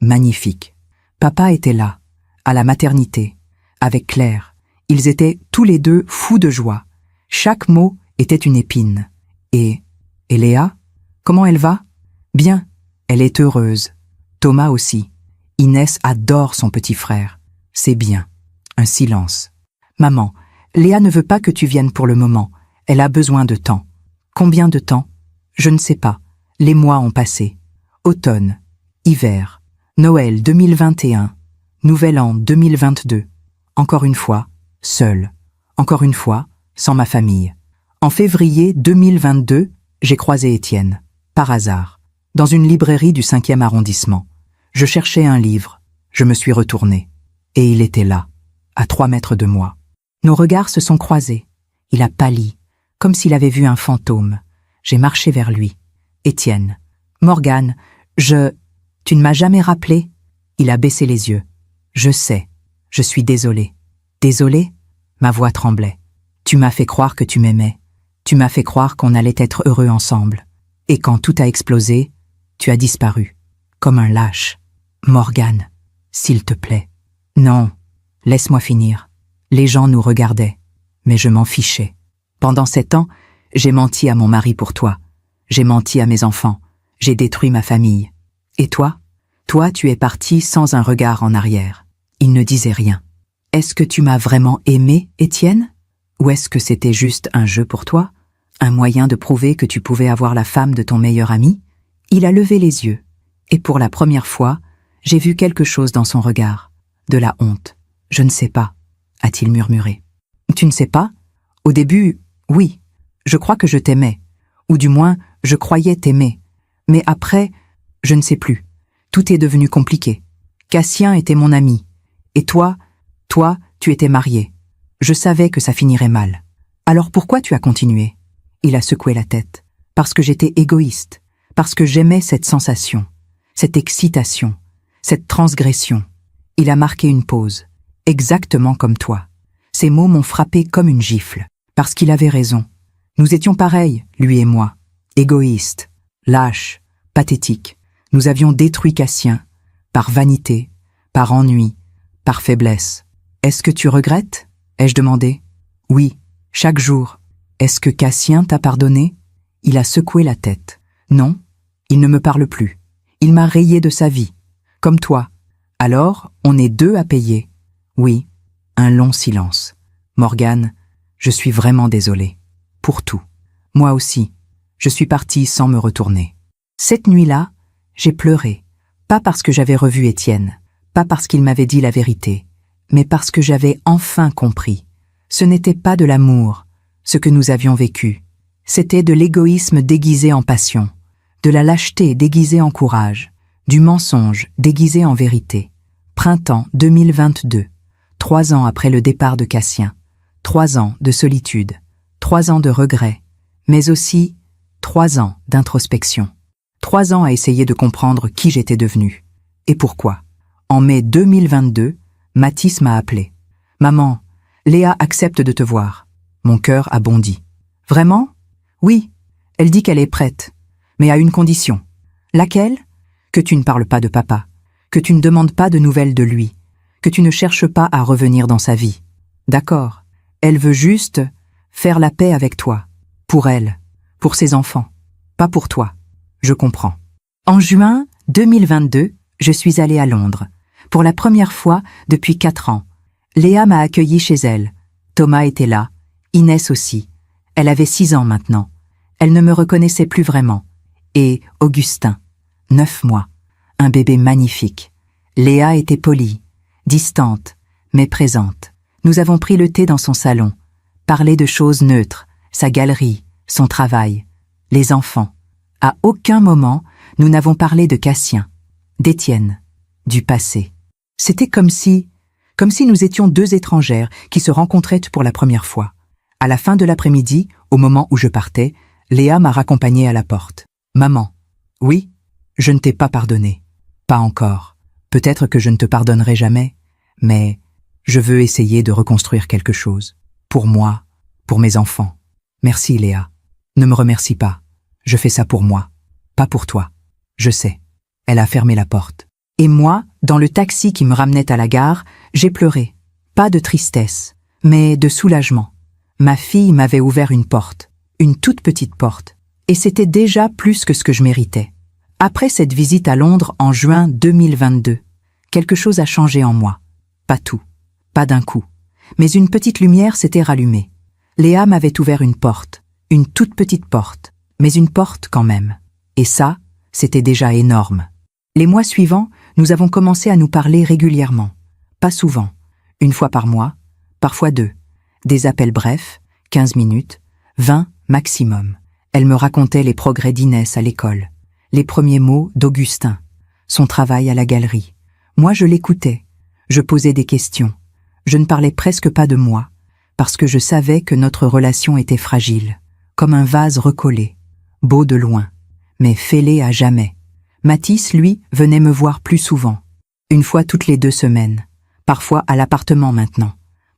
Magnifique. Papa était là, à la maternité, avec Claire. Ils étaient tous les deux fous de joie. Chaque mot était une épine. Et Léa? Comment elle va? Bien, elle est heureuse. Thomas aussi. Inès adore son petit frère. C'est bien. Un silence. Maman, Léa ne veut pas que tu viennes pour le moment. Elle a besoin de temps. Combien de temps? Je ne sais pas. Les mois ont passé. Automne, hiver, Noël 2021, Nouvel An 2022. Encore une fois, seule. Encore une fois, sans ma famille. En février 2022, j'ai croisé Étienne, par hasard, dans une librairie du 5e arrondissement. Je cherchais un livre. Je me suis retournée. Et il était là, à 3 mètres de moi. Nos regards se sont croisés. Il a pâli, comme s'il avait vu un fantôme. J'ai marché vers lui. « Étienne, Morgane, tu ne m'as jamais rappelé ?» Il a baissé les yeux. « Je sais, je suis désolée. »« Désolée ?» Ma voix tremblait. « Tu m'as fait croire que tu m'aimais. Tu m'as fait croire qu'on allait être heureux ensemble. Et quand tout a explosé, tu as disparu. Comme un lâche. Morgane, s'il te plaît. » Non, laisse-moi finir. Les gens nous regardaient, mais je m'en fichais. Pendant 7 ans, j'ai menti à mon mari pour toi. J'ai menti à mes enfants. J'ai détruit ma famille. Et toi? Toi, tu es parti sans un regard en arrière. Il ne disait rien. Est-ce que tu m'as vraiment aimé, Étienne? Ou est-ce que c'était juste un jeu pour toi? Un moyen de prouver que tu pouvais avoir la femme de ton meilleur ami? Il a levé les yeux. Et pour la première fois, j'ai vu quelque chose dans son regard. De la honte. « Je ne sais pas », a-t-il murmuré. « Tu ne sais pas? Au début, oui. Je crois que je t'aimais. Ou du moins, je croyais t'aimer. Mais après, je ne sais plus. Tout est devenu compliqué. Cassien était mon ami. Et toi, tu étais marié. Je savais que ça finirait mal. Alors pourquoi tu as continué? » Il a secoué la tête. « Parce que j'étais égoïste. Parce que j'aimais cette sensation, cette excitation, cette transgression. » Il a marqué une pause. Exactement comme toi. Ces mots m'ont frappé comme une gifle. Parce qu'il avait raison. Nous étions pareils, lui et moi. Égoïstes, lâches, pathétiques. Nous avions détruit Cassien. Par vanité, par ennui, par faiblesse. « Est-ce que tu regrettes ?» ai-je demandé. « Oui, chaque jour. »« Est-ce que Cassien t'a pardonné ?» Il a secoué la tête. « Non, il ne me parle plus. Il m'a rayé de sa vie. Comme toi. Alors, on est 2 à payer. » Oui, un long silence. « Morgane, je suis vraiment désolée. Pour tout. Moi aussi. Je suis partie sans me retourner. » Cette nuit-là, j'ai pleuré. Pas parce que j'avais revu Étienne, pas parce qu'il m'avait dit la vérité, mais parce que j'avais enfin compris. Ce n'était pas de l'amour, ce que nous avions vécu. C'était de l'égoïsme déguisé en passion, de la lâcheté déguisée en courage, du mensonge déguisé en vérité. Printemps 2022. 3 ans après le départ de Cassien. 3 ans de solitude. 3 ans de regrets. Mais aussi 3 ans d'introspection. 3 ans à essayer de comprendre qui j'étais devenue. Et pourquoi. En mai 2022, Mathis m'a appelé. « Maman, Léa accepte de te voir. » Mon cœur a bondi. « Vraiment? » ?»« Oui, elle dit qu'elle est prête, mais à une condition. »« Laquelle ? » ?»« Que tu ne parles pas de papa, que tu ne demandes pas de nouvelles de lui, que tu ne cherches pas à revenir dans sa vie. »« D'accord, Elle veut juste faire la paix avec toi. Pour elle, pour ses enfants, pas pour toi. Je comprends. En juin 2022, je suis allée à Londres. Pour la première fois depuis 4 ans. Léa m'a accueillie chez elle. Thomas était là, Inès aussi. Elle avait 6 ans maintenant. Elle ne me reconnaissait plus vraiment. Et Augustin, 9 mois. Un bébé magnifique. Léa était polie, distante, mais présente. Nous avons pris le thé dans son salon, parlé de choses neutres, sa galerie, son travail, les enfants. À aucun moment, nous n'avons parlé de Cassien, d'Étienne, du passé. C'était comme si nous étions 2 étrangères qui se rencontraient pour la première fois. À la fin de l'après-midi, au moment où je partais, Léa m'a raccompagnée à la porte. « Maman, oui, je ne t'ai pas pardonné. Pas encore. Peut-être que je ne te pardonnerai jamais, mais je veux essayer de reconstruire quelque chose. Pour moi, pour mes enfants. Merci Léa. Ne me remercie pas. Je fais ça pour moi, pas pour toi. Je sais. » Elle a fermé la porte. Et moi, dans le taxi qui me ramenait à la gare, j'ai pleuré. Pas de tristesse, mais de soulagement. Ma fille m'avait ouvert une porte, une toute petite porte, et c'était déjà plus que ce que je méritais. Après cette visite à Londres en juin 2022, quelque chose a changé en moi. Pas tout, pas d'un coup, mais une petite lumière s'était rallumée. Léa m'avait ouvert une porte, une toute petite porte, mais une porte quand même. Et ça, c'était déjà énorme. Les mois suivants, nous avons commencé à nous parler régulièrement. Pas souvent, 1 fois par mois, parfois 2. Des appels brefs, 15 minutes, 20 maximum. Elle me racontait les progrès d'Inès à l'école, les premiers mots d'Augustin, son travail à la galerie. Moi, je l'écoutais, je posais des questions. Je ne parlais presque pas de moi, parce que je savais que notre relation était fragile, comme un vase recollé, beau de loin, mais fêlé à jamais. Mathis, lui, venait me voir plus souvent, 1 fois toutes les 2 semaines, parfois à l'appartement maintenant,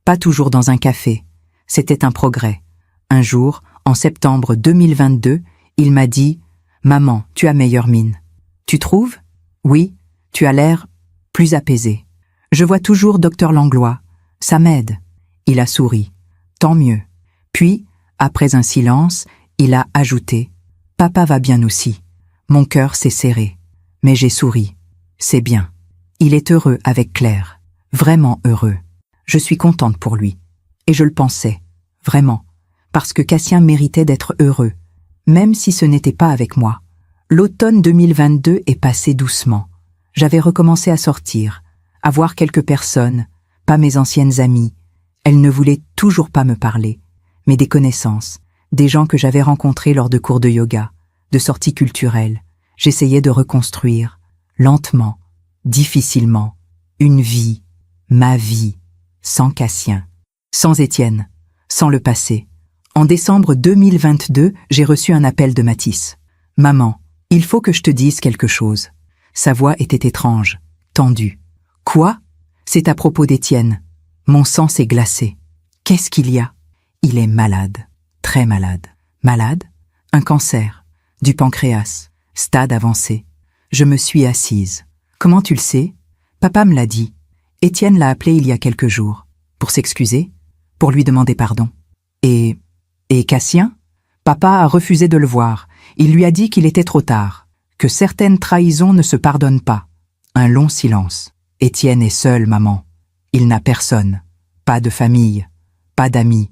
pas toujours dans un café. C'était un progrès. Un jour, en septembre 2022, il m'a dit « Maman, tu as meilleure mine. Tu trouves ? Oui, tu as l'air plus apaisée. Je vois toujours Dr Langlois. Ça m'aide. » Il a souri. Tant mieux. Puis, après un silence, il a ajouté « Papa va bien aussi. » Mon cœur s'est serré. Mais j'ai souri. C'est bien. Il est heureux avec Claire. Vraiment heureux. Je suis contente pour lui. Et je le pensais. Vraiment. Parce que Cassien méritait d'être heureux. Même si ce n'était pas avec moi. L'automne 2022 est passé doucement. J'avais recommencé à sortir, à voir quelques personnes, pas mes anciennes amies. Elles ne voulaient toujours pas me parler, mais des connaissances, des gens que j'avais rencontrés lors de cours de yoga, de sorties culturelles. J'essayais de reconstruire, lentement, difficilement, une vie, ma vie, sans Cassien, sans Étienne, sans le passé. En décembre 2022, j'ai reçu un appel de Mathis. « Maman, il faut que je te dise quelque chose. » Sa voix était étrange, tendue. « Quoi ? C'est à propos d'Étienne. » Mon sang s'est glacé. « Qu'est-ce qu'il y a ? » « Il est malade, très malade. »« Malade ? Un cancer, du pancréas, stade avancé. » Je me suis assise. « Comment tu le sais ? » Papa me l'a dit. Étienne l'a appelé il y a quelques jours. Pour s'excuser, pour lui demander pardon. Et Cassien ? Papa a refusé de le voir. Il lui a dit qu'il était trop tard, que certaines trahisons ne se pardonnent pas. Un long silence. Étienne est seul, maman. Il n'a personne. Pas de famille, pas d'amis,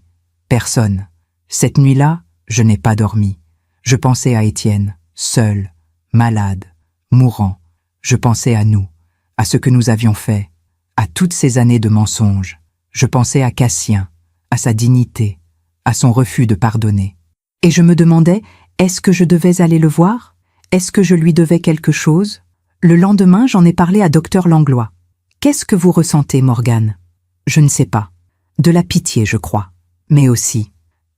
personne. Cette nuit-là, je n'ai pas dormi. Je pensais à Étienne, seul, malade, mourant. Je pensais à nous, à ce que nous avions fait, à toutes ces années de mensonges. Je pensais à Cassien, à sa dignité, à son refus de pardonner. Et je me demandais, est-ce que je devais aller le voir ? Est-ce que je lui devais quelque chose ? Le lendemain, j'en ai parlé à Dr Langlois. « Qu'est-ce que vous ressentez, Morgane ?» Je ne sais pas. De la pitié, je crois. Mais aussi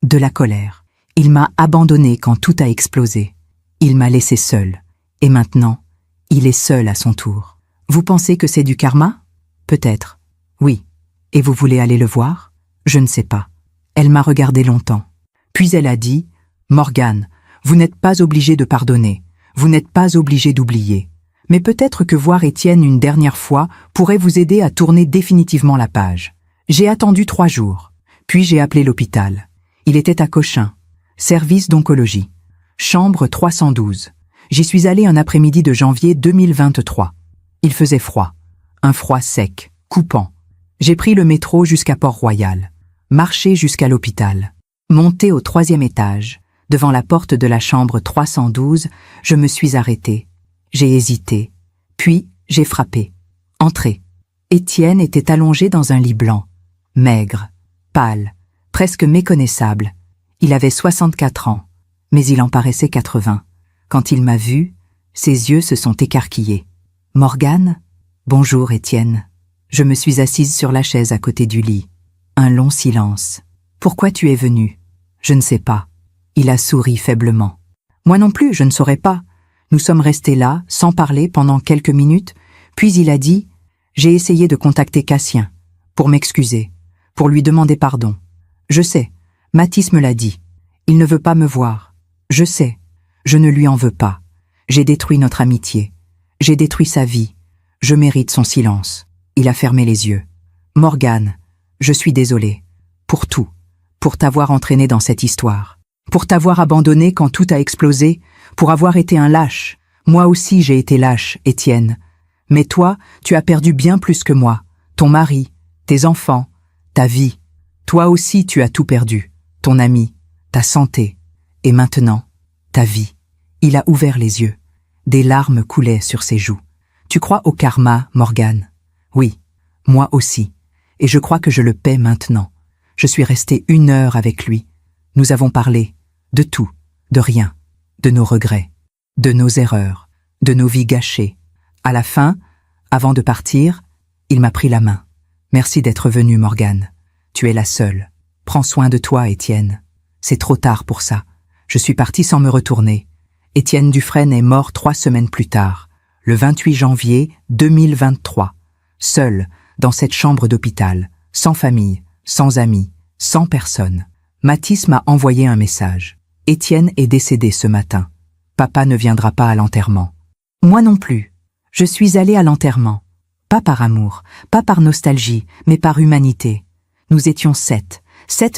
de la colère. Il m'a abandonnée quand tout a explosé. Il m'a laissée seule. Et maintenant, il est seul à son tour. Vous pensez que c'est du karma ? Peut-être. Oui. Et vous voulez aller le voir ? Je ne sais pas. Elle m'a regardé longtemps. Puis elle a dit « Morgane, vous n'êtes pas obligée de pardonner. Vous n'êtes pas obligée d'oublier. Mais peut-être que voir Étienne une dernière fois pourrait vous aider à tourner définitivement la page. » J'ai attendu 3 jours. Puis j'ai appelé l'hôpital. Il était à Cochin. Service d'oncologie. Chambre 312. J'y suis allé un après-midi de janvier 2023. Il faisait froid. Un froid sec, coupant. J'ai pris le métro jusqu'à Port-Royal. Marché jusqu'à l'hôpital. Monté au 3e étage. Devant la porte de la chambre 312, je me suis arrêté. J'ai hésité. Puis, j'ai frappé. Entré. Étienne était allongé dans un lit blanc. Maigre. Pâle. Presque méconnaissable. Il avait 64 ans. Mais il en paraissait 80. Quand il m'a vu, ses yeux se sont écarquillés. « Morgane ? Bonjour, Étienne. » Je me suis assise sur la chaise à côté du lit. Un long silence. « Pourquoi tu es venu ? » ?»« Je ne sais pas. » Il a souri faiblement. « Moi non plus, je ne saurais pas. » Nous sommes restés là, sans parler, pendant quelques minutes, puis il a dit « J'ai essayé de contacter Cassien, pour m'excuser, pour lui demander pardon. Je sais, Mathis me l'a dit. Il ne veut pas me voir. Je sais. Je ne lui en veux pas. J'ai détruit notre amitié. J'ai détruit sa vie. Je mérite son silence. » Il a fermé les yeux. « Morgane, je suis désolé. Pour tout. Pour t'avoir entraîné dans cette histoire. Pour t'avoir abandonné quand tout a explosé. Pour avoir été un lâche. Moi aussi j'ai été lâche, Étienne. Mais toi, tu as perdu bien plus que moi. Ton mari, tes enfants, ta vie. Toi aussi tu as tout perdu. Ton ami, ta santé. Et maintenant, ta vie. » Il a ouvert les yeux. Des larmes coulaient sur ses joues. « Tu crois au karma, Morgane ? » « Oui, moi aussi. Et je crois que je le paie maintenant. Je suis resté 1 heure avec lui. Nous avons parlé de tout, de rien, de nos regrets, de nos erreurs, de nos vies gâchées. À la fin, avant de partir, il m'a pris la main. « Merci d'être venu, Morgane. Tu es la seule. Prends soin de toi, Étienne. C'est trop tard pour ça. Je suis parti sans me retourner. » Étienne Dufresne est mort 3 semaines plus tard, le 28 janvier 2023. Seul, dans cette chambre d'hôpital, sans famille, sans amis, sans personne. Mathis m'a envoyé un message. « Étienne est décédé ce matin. Papa ne viendra pas à l'enterrement. » Moi non plus. Je suis allée à l'enterrement. Pas par amour, pas par nostalgie, mais par humanité. Nous étions 7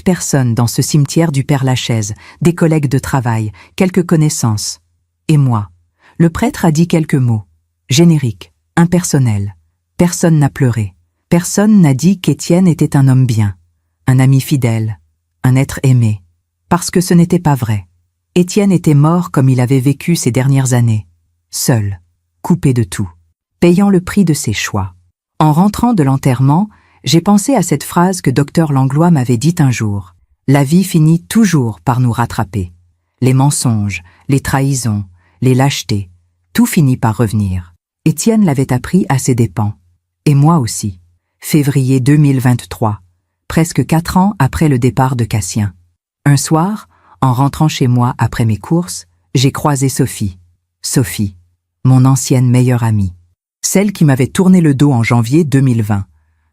personnes dans ce cimetière du Père-Lachaise, des collègues de travail, quelques connaissances. Et moi. Le prêtre a dit quelques mots. Génériques, impersonnels. Personne n'a pleuré. Personne n'a dit qu'Étienne était un homme bien, un ami fidèle, un être aimé. Parce que ce n'était pas vrai. Étienne était mort comme il avait vécu ces dernières années. Seul, coupé de tout, payant le prix de ses choix. En rentrant de l'enterrement, j'ai pensé à cette phrase que Dr Langlois m'avait dite un jour. La vie finit toujours par nous rattraper. Les mensonges, les trahisons, les lâchetés, tout finit par revenir. Étienne l'avait appris à ses dépens. Et moi aussi. Février 2023, presque 4 ans après le départ de Cassien. Un soir, en rentrant chez moi après mes courses, j'ai croisé Sophie. Sophie, mon ancienne meilleure amie. Celle qui m'avait tourné le dos en janvier 2020.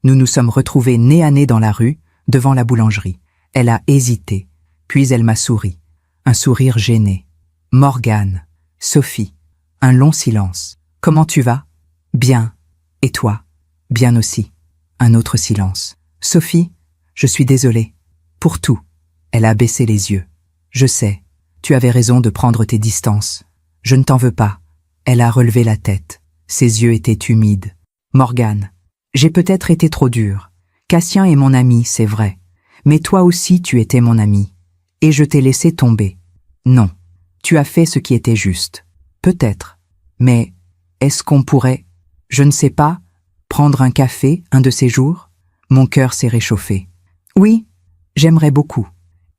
Nous nous sommes retrouvés nez à nez dans la rue, devant la boulangerie. Elle a hésité, puis elle m'a souri. Un sourire gêné. « Morgane, Sophie. » Un long silence. « Comment tu vas ? » ?»« Bien. Et toi ? » ?»« Bien aussi. » Un autre silence. « Sophie, je suis désolée. Pour tout. » Elle a baissé les yeux. « Je sais. Tu avais raison de prendre tes distances. Je ne t'en veux pas. » Elle a relevé la tête. Ses yeux étaient humides. « Morgane, j'ai peut-être été trop dure. Cassien est mon ami, c'est vrai. Mais toi aussi tu étais mon ami. Et je t'ai laissé tomber. Non. Tu as fait ce qui était juste. Peut-être. Mais est-ce qu'on pourrait, je ne sais pas, prendre un café un de ces jours ? » Mon cœur s'est réchauffé. « Oui, j'aimerais beaucoup. »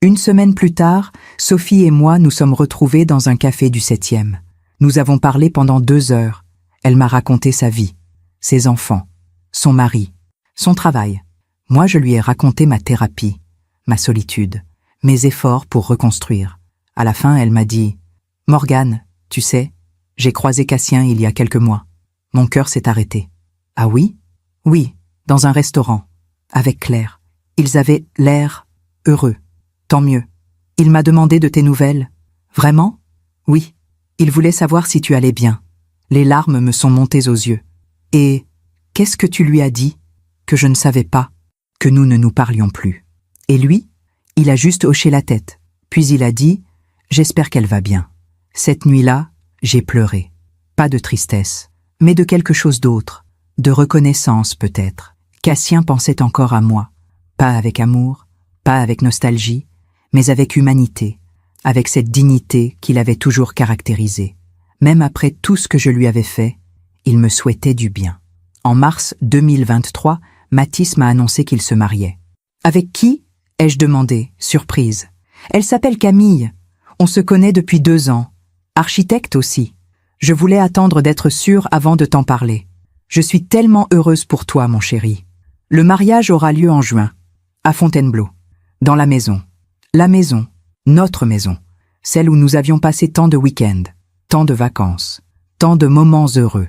1 semaine plus tard, Sophie et moi nous sommes retrouvés dans un café du 7e. Nous avons parlé pendant 2 heures. Elle m'a raconté sa vie, ses enfants, son mari, son travail. Moi, je lui ai raconté ma thérapie, ma solitude, mes efforts pour reconstruire. À la fin, elle m'a dit « Morgane, tu sais, j'ai croisé Cassien il y a quelques mois. » Mon cœur s'est arrêté. « Ah oui ? » ?»« Oui, dans un restaurant, avec Claire. Ils avaient l'air heureux. Tant mieux. Il m'a demandé de tes nouvelles. »« Vraiment ? » ?»« Oui. Il voulait savoir si tu allais bien. » Les larmes me sont montées aux yeux. « Et qu'est-ce que tu lui as dit ? » « Que je ne savais pas. Que nous ne nous parlions plus. » Et lui, il a juste hoché la tête. Puis il a dit « J'espère qu'elle va bien ». Cette nuit-là, j'ai pleuré. Pas de tristesse, mais de quelque chose d'autre, de reconnaissance peut-être. Cassien pensait encore à moi. Pas avec amour, pas avec nostalgie, mais avec humanité, avec cette dignité qu'il avait toujours caractérisée. Même après tout ce que je lui avais fait, il me souhaitait du bien. En mars 2023, Mathis m'a annoncé qu'il se mariait. Avec qui? Ai-je demandé, surprise. Elle s'appelle Camille. On se connaît depuis 2 ans. Architecte aussi. Je voulais attendre d'être sûre avant de t'en parler. Je suis tellement heureuse pour toi, mon chéri. Le mariage aura lieu en juin, à Fontainebleau, dans la maison. La maison, notre maison, celle où nous avions passé tant de week-ends, tant de vacances, tant de moments heureux.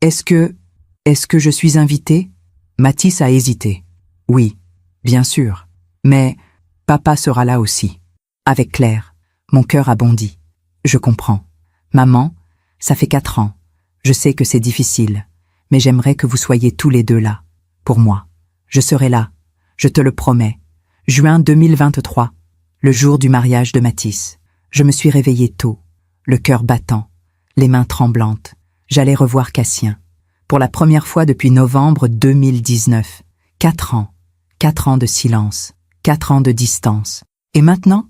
Est-ce que je suis invitée? Mathis a hésité. Oui, bien sûr. Mais papa sera là aussi. Avec Claire, mon cœur a bondi. Je comprends. Maman, ça fait 4 ans. Je sais que c'est difficile, mais j'aimerais que vous soyez tous les deux là, pour moi. Je serai là, je te le promets. Juin 2023, le jour du mariage de Mathis. Je me suis réveillée tôt, le cœur battant, les mains tremblantes. J'allais revoir Cassien. Pour la première fois depuis novembre 2019. 4 ans. 4 ans de silence. 4 ans de distance. Et maintenant,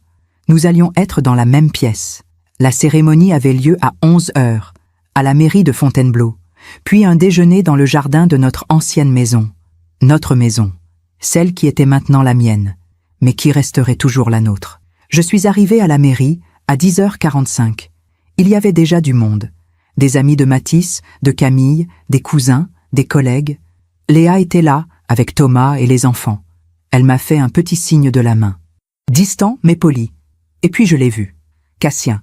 nous allions être dans la même pièce. La cérémonie avait lieu à 11 heures, à la mairie de Fontainebleau, puis un déjeuner dans le jardin de notre ancienne maison. Notre maison, celle qui était maintenant la mienne, mais qui resterait toujours la nôtre. Je suis arrivée à la mairie à 10h45. Il y avait déjà du monde. Des amis de Mathis, de Camille, des cousins, des collègues. Léa était là, avec Thomas et les enfants. Elle m'a fait un petit signe de la main. Distant, mais poli. Et puis je l'ai vu. Cassien.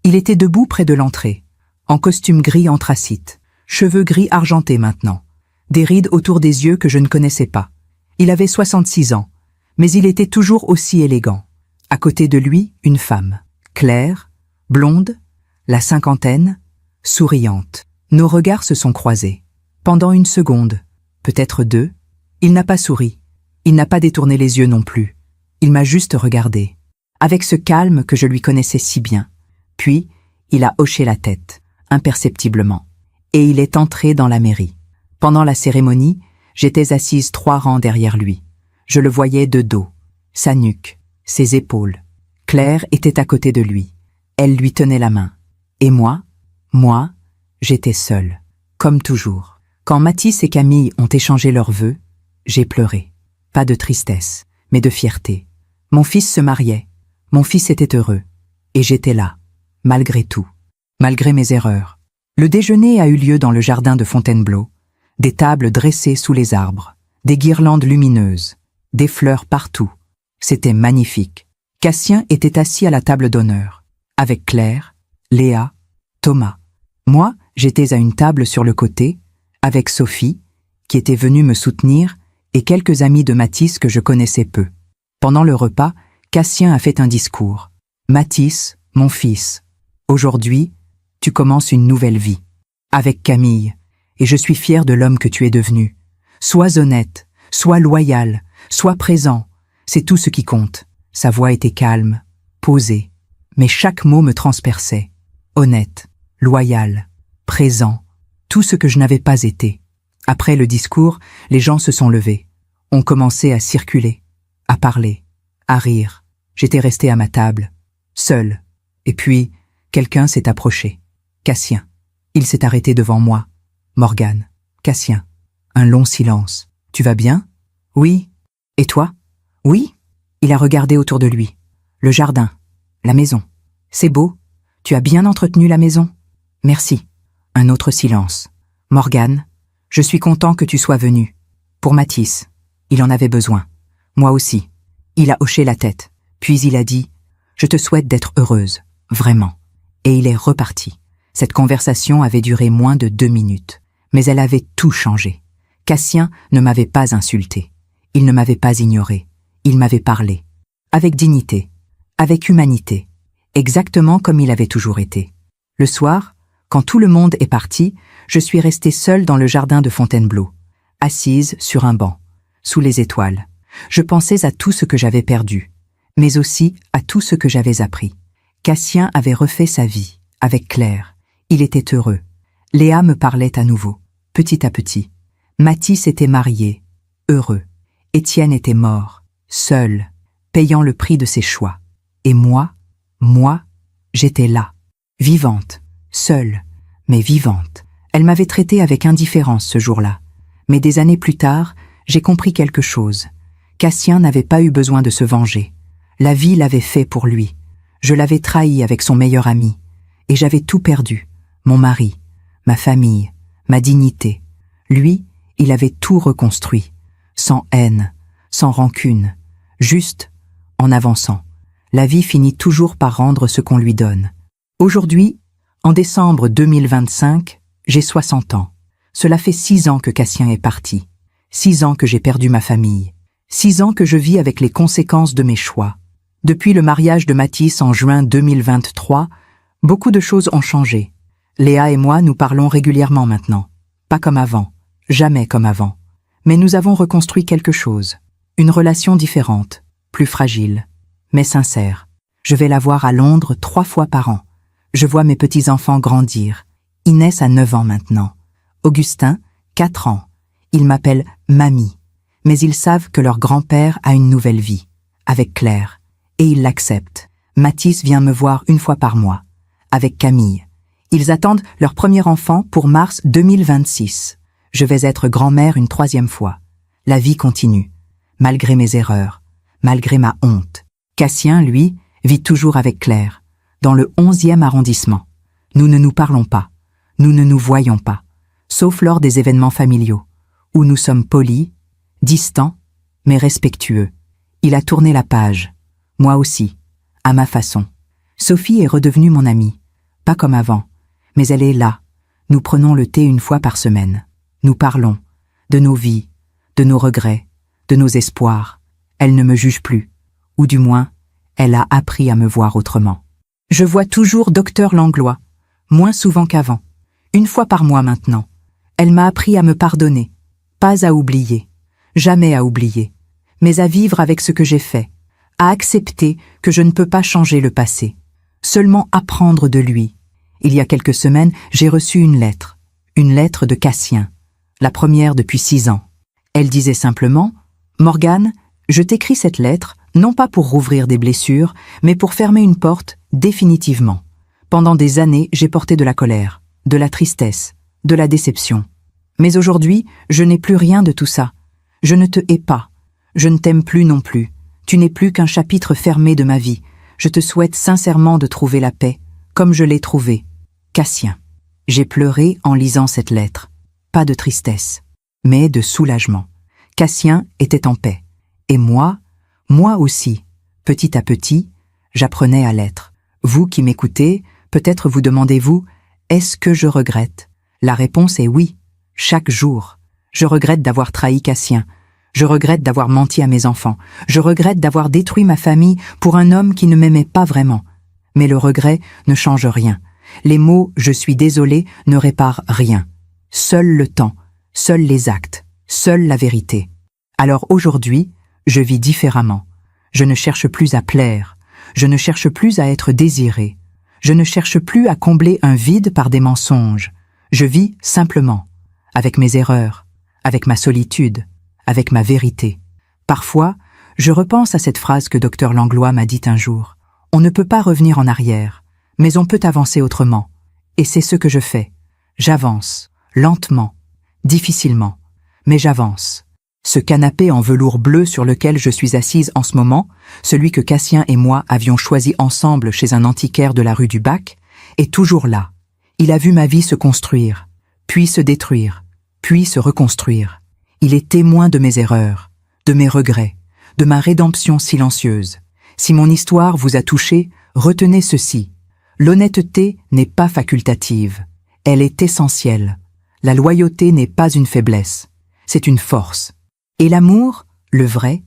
Il était debout près de l'entrée, en costume gris anthracite, cheveux gris argentés maintenant, des rides autour des yeux que je ne connaissais pas. Il avait 66 ans, mais il était toujours aussi élégant. À côté de lui, une femme, claire, blonde, la cinquantaine, souriante. Nos regards se sont croisés. Pendant 1 seconde, peut-être 2, il n'a pas souri. Il n'a pas détourné les yeux non plus. Il m'a juste regardé, avec ce calme que je lui connaissais si bien. Puis, il a hoché la tête, imperceptiblement, et il est entré dans la mairie. Pendant la cérémonie, j'étais assise 3 rangs derrière lui. Je le voyais de dos, sa nuque, ses épaules. Claire était à côté de lui. Elle lui tenait la main. Et moi, j'étais seule, comme toujours. Quand Mathis et Camille ont échangé leurs vœux, j'ai pleuré. Pas de tristesse, mais de fierté. Mon fils se mariait, mon fils était heureux, et j'étais là, malgré tout, malgré mes erreurs. Le déjeuner a eu lieu dans le jardin de Fontainebleau, des tables dressées sous les arbres, des guirlandes lumineuses, des fleurs partout. C'était magnifique. Cassien était assis à la table d'honneur, avec Claire, Léa, Thomas. Moi, j'étais à une table sur le côté, avec Sophie, qui était venue me soutenir, et quelques amis de Mathis que je connaissais peu. Pendant le repas, Cassien a fait un discours. « Mathis, mon fils, aujourd'hui, tu commences une nouvelle vie, avec Camille, et je suis fier de l'homme que tu es devenu. Sois honnête, sois loyal, sois présent, c'est tout ce qui compte. » Sa voix était calme, posée, mais chaque mot me transperçait. Honnête, loyal, présent, tout ce que je n'avais pas été. Après le discours, les gens se sont levés, ont commencé à circuler, à parler, à rire. J'étais restée à ma table, seule. Et puis, quelqu'un s'est approché. Cassien. Il s'est arrêté devant moi. Morgane. Cassien. Un long silence. Tu vas bien? Oui. Et toi? Oui. Il a regardé autour de lui. Le jardin. La maison. C'est beau. Tu as bien entretenu la maison? Merci. Un autre silence. Morgane. Je suis content que tu sois venue. Pour Mathis. Il en avait besoin. Moi aussi. Il a hoché la tête. Puis il a dit « Je te souhaite d'être heureuse. Vraiment. » Et il est reparti. Cette conversation avait duré moins de 2 minutes. Mais elle avait tout changé. Cassien ne m'avait pas insulté. Il ne m'avait pas ignoré. Il m'avait parlé. Avec dignité. Avec humanité. Exactement comme il avait toujours été. Le soir, quand tout le monde est parti, je suis restée seule dans le jardin de Fontainebleau, assise sur un banc, sous les étoiles. Je pensais à tout ce que j'avais perdu, mais aussi à tout ce que j'avais appris. Cassien avait refait sa vie, avec Claire. Il était heureux. Léa me parlait à nouveau, petit à petit. Mathis était marié, heureux. Étienne était mort, seul, payant le prix de ses choix. Et moi, j'étais là, vivante, seule, mais vivante. Elle m'avait traité avec indifférence ce jour-là. Mais des années plus tard, j'ai compris quelque chose. Cassien n'avait pas eu besoin de se venger. La vie l'avait fait pour lui. Je l'avais trahi avec son meilleur ami. Et j'avais tout perdu. Mon mari, ma famille, ma dignité. Lui, il avait tout reconstruit. Sans haine, sans rancune. Juste en avançant. La vie finit toujours par rendre ce qu'on lui donne. Aujourd'hui, en décembre 2025, j'ai 60 ans. Cela fait 6 ans que Cassien est parti. 6 ans que j'ai perdu ma famille. 6 ans que je vis avec les conséquences de mes choix. Depuis le mariage de Mathis en juin 2023, beaucoup de choses ont changé. Léa et moi nous parlons régulièrement maintenant. Pas comme avant, jamais comme avant. Mais nous avons reconstruit quelque chose. Une relation différente, plus fragile, mais sincère. Je vais la voir à Londres 3 fois par an. Je vois mes petits-enfants grandir. Inès a 9 ans maintenant. Augustin, 4 ans. Ils m'appellent Mamie. Mais ils savent que leur grand-père a une nouvelle vie, avec Claire. Et ils l'acceptent. Mathis vient me voir 1 fois par mois, avec Camille. Ils attendent leur premier enfant pour mars 2026. Je vais être grand-mère une 3e fois. La vie continue, malgré mes erreurs, malgré ma honte. Cassien, lui, vit toujours avec Claire, dans le 11e arrondissement. Nous ne nous parlons pas, nous ne nous voyons pas, sauf lors des événements familiaux, où nous sommes polis, distants, mais respectueux. Il a tourné la page, moi aussi, à ma façon. Sophie est redevenue mon amie, pas comme avant, mais elle est là. Nous prenons le thé 1 fois par semaine. Nous parlons de nos vies, de nos regrets, de nos espoirs. Elle ne me juge plus, ou du moins, elle a appris à me voir autrement. Je vois toujours Dr Langlois, moins souvent qu'avant, 1 fois par mois maintenant. Elle m'a appris à me pardonner, pas à oublier, jamais à oublier, mais à vivre avec ce que j'ai fait, à accepter que je ne peux pas changer le passé, seulement apprendre de lui. Il y a quelques semaines, j'ai reçu une lettre de Cassien, la première depuis 6 ans. Elle disait simplement « Morgane, je t'écris cette lettre, non pas pour rouvrir des blessures, mais pour fermer une porte définitivement. Pendant des années, j'ai porté de la colère, de la tristesse, de la déception. Mais aujourd'hui, je n'ai plus rien de tout ça. Je ne te hais pas. Je ne t'aime plus non plus. Tu n'es plus qu'un chapitre fermé de ma vie. Je te souhaite sincèrement de trouver la paix, comme je l'ai trouvée. Cassien. » J'ai pleuré en lisant cette lettre. Pas de tristesse, mais de soulagement. Cassien était en paix. Et moi aussi, petit à petit, j'apprenais à l'être. Vous qui m'écoutez, peut-être vous demandez-vous, est-ce que je regrette? La réponse est oui, chaque jour. Je regrette d'avoir trahi Cassien. Je regrette d'avoir menti à mes enfants. Je regrette d'avoir détruit ma famille pour un homme qui ne m'aimait pas vraiment. Mais le regret ne change rien. Les mots « je suis désolé » ne réparent rien. Seul le temps, seuls les actes, seule la vérité. Alors aujourd'hui, je vis différemment. Je ne cherche plus à plaire. Je ne cherche plus à être désiré. Je ne cherche plus à combler un vide par des mensonges. Je vis simplement, avec mes erreurs, avec ma solitude, avec ma vérité. Parfois, je repense à cette phrase que Dr Langlois m'a dite un jour. On ne peut pas revenir en arrière, mais on peut avancer autrement. Et c'est ce que je fais. J'avance, lentement, difficilement, mais j'avance. Ce canapé en velours bleu sur lequel je suis assise en ce moment, celui que Cassien et moi avions choisi ensemble chez un antiquaire de la rue du Bac, est toujours là. Il a vu ma vie se construire, puis se détruire, puis se reconstruire. Il est témoin de mes erreurs, de mes regrets, de ma rédemption silencieuse. Si mon histoire vous a touché, retenez ceci. L'honnêteté n'est pas facultative, elle est essentielle. La loyauté n'est pas une faiblesse, c'est une force. Et l'amour, le vrai,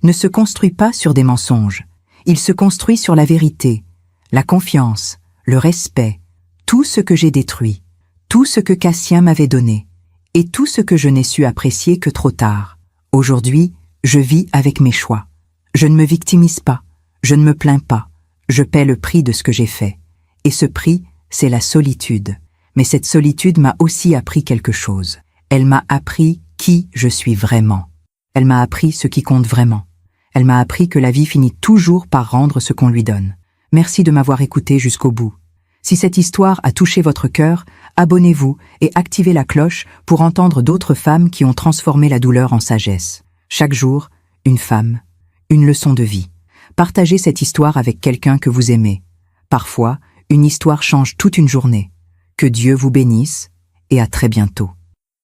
ne se construit pas sur des mensonges. Il se construit sur la vérité, la confiance, le respect, tout ce que j'ai détruit, tout ce que Cassien m'avait donné, et tout ce que je n'ai su apprécier que trop tard. Aujourd'hui, Je vis avec mes choix. Je ne me victimise pas. Je ne me plains pas. Je paie le prix de ce que j'ai fait. Et ce prix, c'est la solitude. Mais cette solitude m'a aussi appris quelque chose. Elle m'a appris qui je suis vraiment. Elle m'a appris ce qui compte vraiment. Elle m'a appris que la vie finit toujours par rendre ce qu'on lui donne. Merci de m'avoir écouté jusqu'au bout. Si cette histoire a touché votre cœur, abonnez-vous et activez la cloche pour entendre d'autres femmes qui ont transformé la douleur en sagesse. Chaque jour, une femme, une leçon de vie. Partagez cette histoire avec quelqu'un que vous aimez. Parfois, une histoire change toute une journée. Que Dieu vous bénisse et à très bientôt.